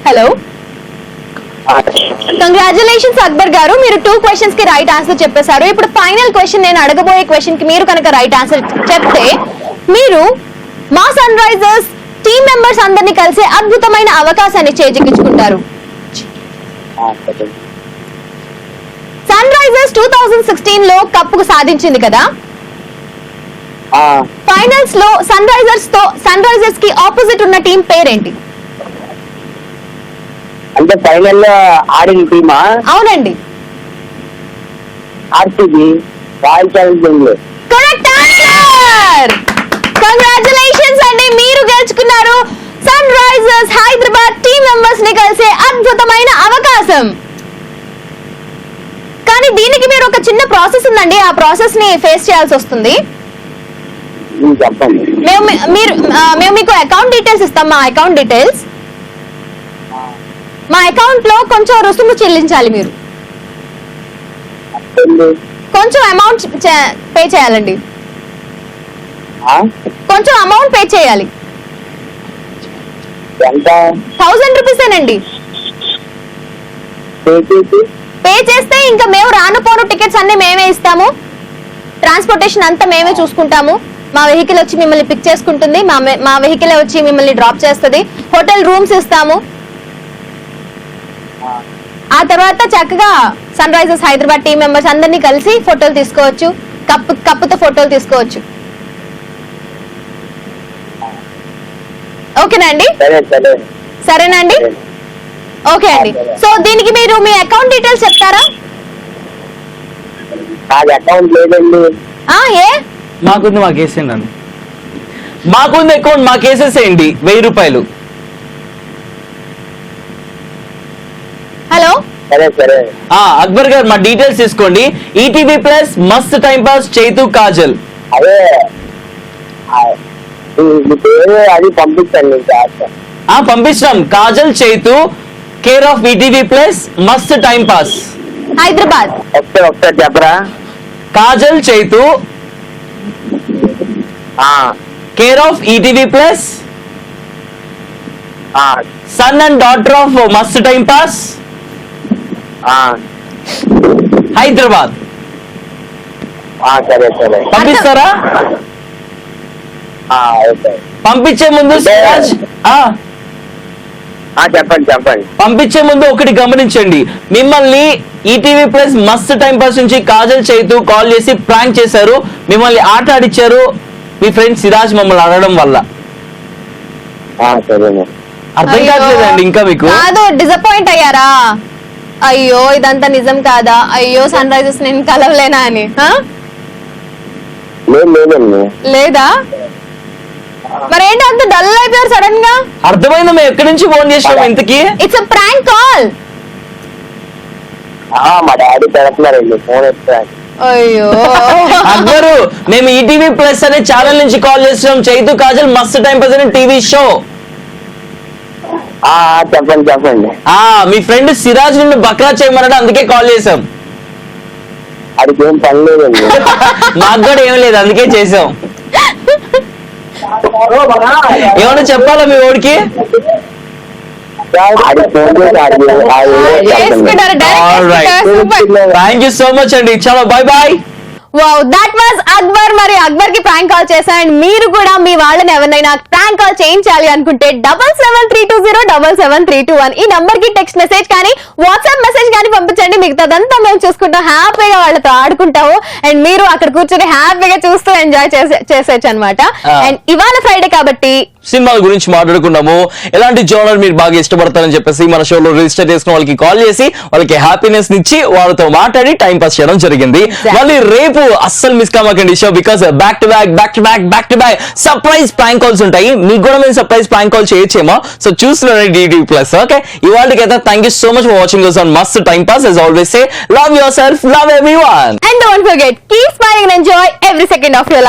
హలో, కంగ్రాచులేషన్స్ అక్బర్ గారు, మీరు 2 క్వశ్చన్స్ కి రైట్ ఆన్సర్ చెప్పేశారు. ఇప్పుడు ఫైనల్ క్వశ్చన్, నేను అడగబోయే క్వశ్చన్ కి మీరు కనుక రైట్ ఆన్సర్ చెప్తే మీరు మా సన్ రైజర్స్ టీమ్ మెంబర్స్ అందరినీ కలిసి అద్భుతమైన అవకాశాన్ని చేజిక్కించుకుంటారు. సన్ రైజర్స్ 2016 లో కప్పుకు సాధించింది కదా. ఫైనల్స్ లో సన్ రైజర్స్ కి ఆపోజిట్ ఉన్న టీం పేరేంటి? అంటే ఫైనల్ లో ఆడిన టీమా? అవునండి. RCB, Royal Challengers Bengaluru. Correct answer. Congratulations అండి, మీరు గెలుచుకున్నారు Sunrisers Hyderabad team members ని కలిసే అద్భుతమైన అవకాశం. కానీ దీనికి మీరు ఒక చిన్న ప్రాసెస్ ఉందండి, ఆ ప్రాసెస్ ని ఫేస్ చేయాల్సి వస్తుంది. చెప్పండి. మేము మీకు అకౌంట్ డీటెయిల్స్ ఇస్తాం. మా అకౌంట్ లో కొంచెం రుసుము చెల్లించాలి. మీరు కొంచెం అమౌంట్ పే చేయాలండి. కొంచెం అమౌంట్ పే చేయాలి. ఎంత? 1000 రూపీసేనండి. పే చేస్తే ఇంకా మేము రాను పోను టికెట్స్ అన్ని మేమే ఇస్తాము. ట్రాన్స్పోర్టేషన్ అంతా మేమే చూసుకుంటాము. మా వెహికల్ వచ్చి మిమ్మల్ని పిక్ చేసుకుంటుంది. మా వెహికల్ వచ్చి మిమ్మల్ని డ్రాప్ చేస్తుంది. హోటల్ రూమ్స్ ఇస్తాము. ఆ తర్వాత చక్కగా Sunrisers Hyderabad team members అందరినీ కలిసి ఫోటోలు తీసుకోవచ్చు. కప్పుతో ఫోటోలు తీసుకోవచ్చు. ఓకేనా అండి? సరేనండి, ఓకే అండి. సో దీనికి మీరు మీ అకౌంట్ డీటెయిల్స్ చెప్తారా? అకౌంట్ లేదండి. ఏ మాకుంది, మాకేసేయండి. మాకుంది అకౌంట్, మాకేసేసేయండి 1000 రూపాయలు. హలో, సరే. అక్బర్ గారు, మా డీటెయిల్స్ తీసుకోండి. ETV Plus, Mast time pass, Chaitu, Kajal. అదే అది పంపించండి. పంపిస్తాం. Kajal, Chaitu, care of ETV Plus, Mast time pass, Hyderabad. ఒకసారి చెప్పరా? Kajal, Chaitu, care of ETV Plus, son and daughter of Mast time pass, Hyderabad. సరే. పంపిస్తారా? పంపించే ముందు సిరాజ్, చెప్పండి. పంపించే ముందు ఒకటి గమనించండి. మిమ్మల్ని ETV Plus Mast time pass నుంచి కాజల్, చైతు కాల్ చేసి ప్రాంక్ చేశారు. మిమ్మల్ని ఆట ఆడిచ్చారు మీ ఫ్రెండ్ సిరాజ్ మమ్మల్ని అడగడం వల్ల. అర్థం కావట్లేదండి ఇంకా మీకు? కాదు, డిసప్పాయింట్ అయ్యారా? అయ్యో ఇదంతా నిజం కాదా? అయ్యో సన్ రైజర్స్ నేను కలవలేనా అని లేదా? మరేంటి అంత డల్ అయిపోయారు సడన్ గా? అర్థమైందా మేము ఎక్కడి నుంచి ఫోన్ చేసాం ఇంతకి? It's a prank call. మా డాడీ పెడుతున్నారండి ఫోన్ ఎత్తారు. అయ్యో అక్బరు, మేము ఈటీవీ ప్లస్ అనే ఛానల్ నుంచి కాల్ చేస్తున్నాం. చైతు, కాజల్, మస్త్ టైం పాస్ అనే టీవీ షో. చెప్పండి. మీ ఫ్రెండ్ సిరాజ్ నుండి బక్రా చేయమన్నాడు, అందుకే కాల్ చేసాం. అడిగి ఏం పని లేదండి. మాకు కూడా ఏం లేదు, అందుకే చేసాం. ఏమన్నా చెప్పాలా మీ ఓడికి? థ్యాంక్ యూ సో మచ్ అండి. చాలా bye. Wow, that was Akbar. మరి అక్బర్ కి ప్రాంక్ కాల్ చేశా. అండ్ మీరు కూడా మీ వాళ్ళని ఎవరినైనా ప్రాంక్ కాల్ చేయించాలి అనుకుంటే 7732077321 ఈ నంబర్ కి టెక్స్ట్ మెసేజ్ కానీ వాట్సాప్ మెసేజ్ కానీ పంపించండి. మిగతాదంతా మేము చూసుకుంటాం, హ్యాపీగా వాళ్ళతో ఆడుకుంటాము. అండ్ మీరు అక్కడ కూర్చొని హ్యాపీగా చూస్తూ ఎంజాయ్ చేసేయచ్చు అనమాట. అండ్ ఇవాళ ఫ్రైడే కాబట్టి సినిమాల గురించి మాట్లాడుకున్నాము. ఎలాంటి జోనర్ మీరు బాగా ఇష్టపడతారని చెప్పేసి మన షోలో రిజిస్టర్ చేసుకున్న వాళ్ళకి కాల్ చేసి వాళ్ళకి హ్యాపీనెస్ ఇచ్చి వాళ్ళతో మాట్లాడి టైం పాస్ చేయడం జరిగింది. మళ్ళీ రేపు అస్సలు మిస్ కామాకండి show, because back to back surprise prank calls ఉంటాయి. మీకు కూడా మేము సర్ప్రైజ్ ప్రాంక్ కాల్ చేయొచ్చేమో. సో చూస్తున్నాను DD ప్లస్. ఓకే, ఇవాళకైతే thank you so much for watching us on Mast time pass. as always say, love yourself, love everyone, and don't forget, keep smiling and enjoy every second of your life.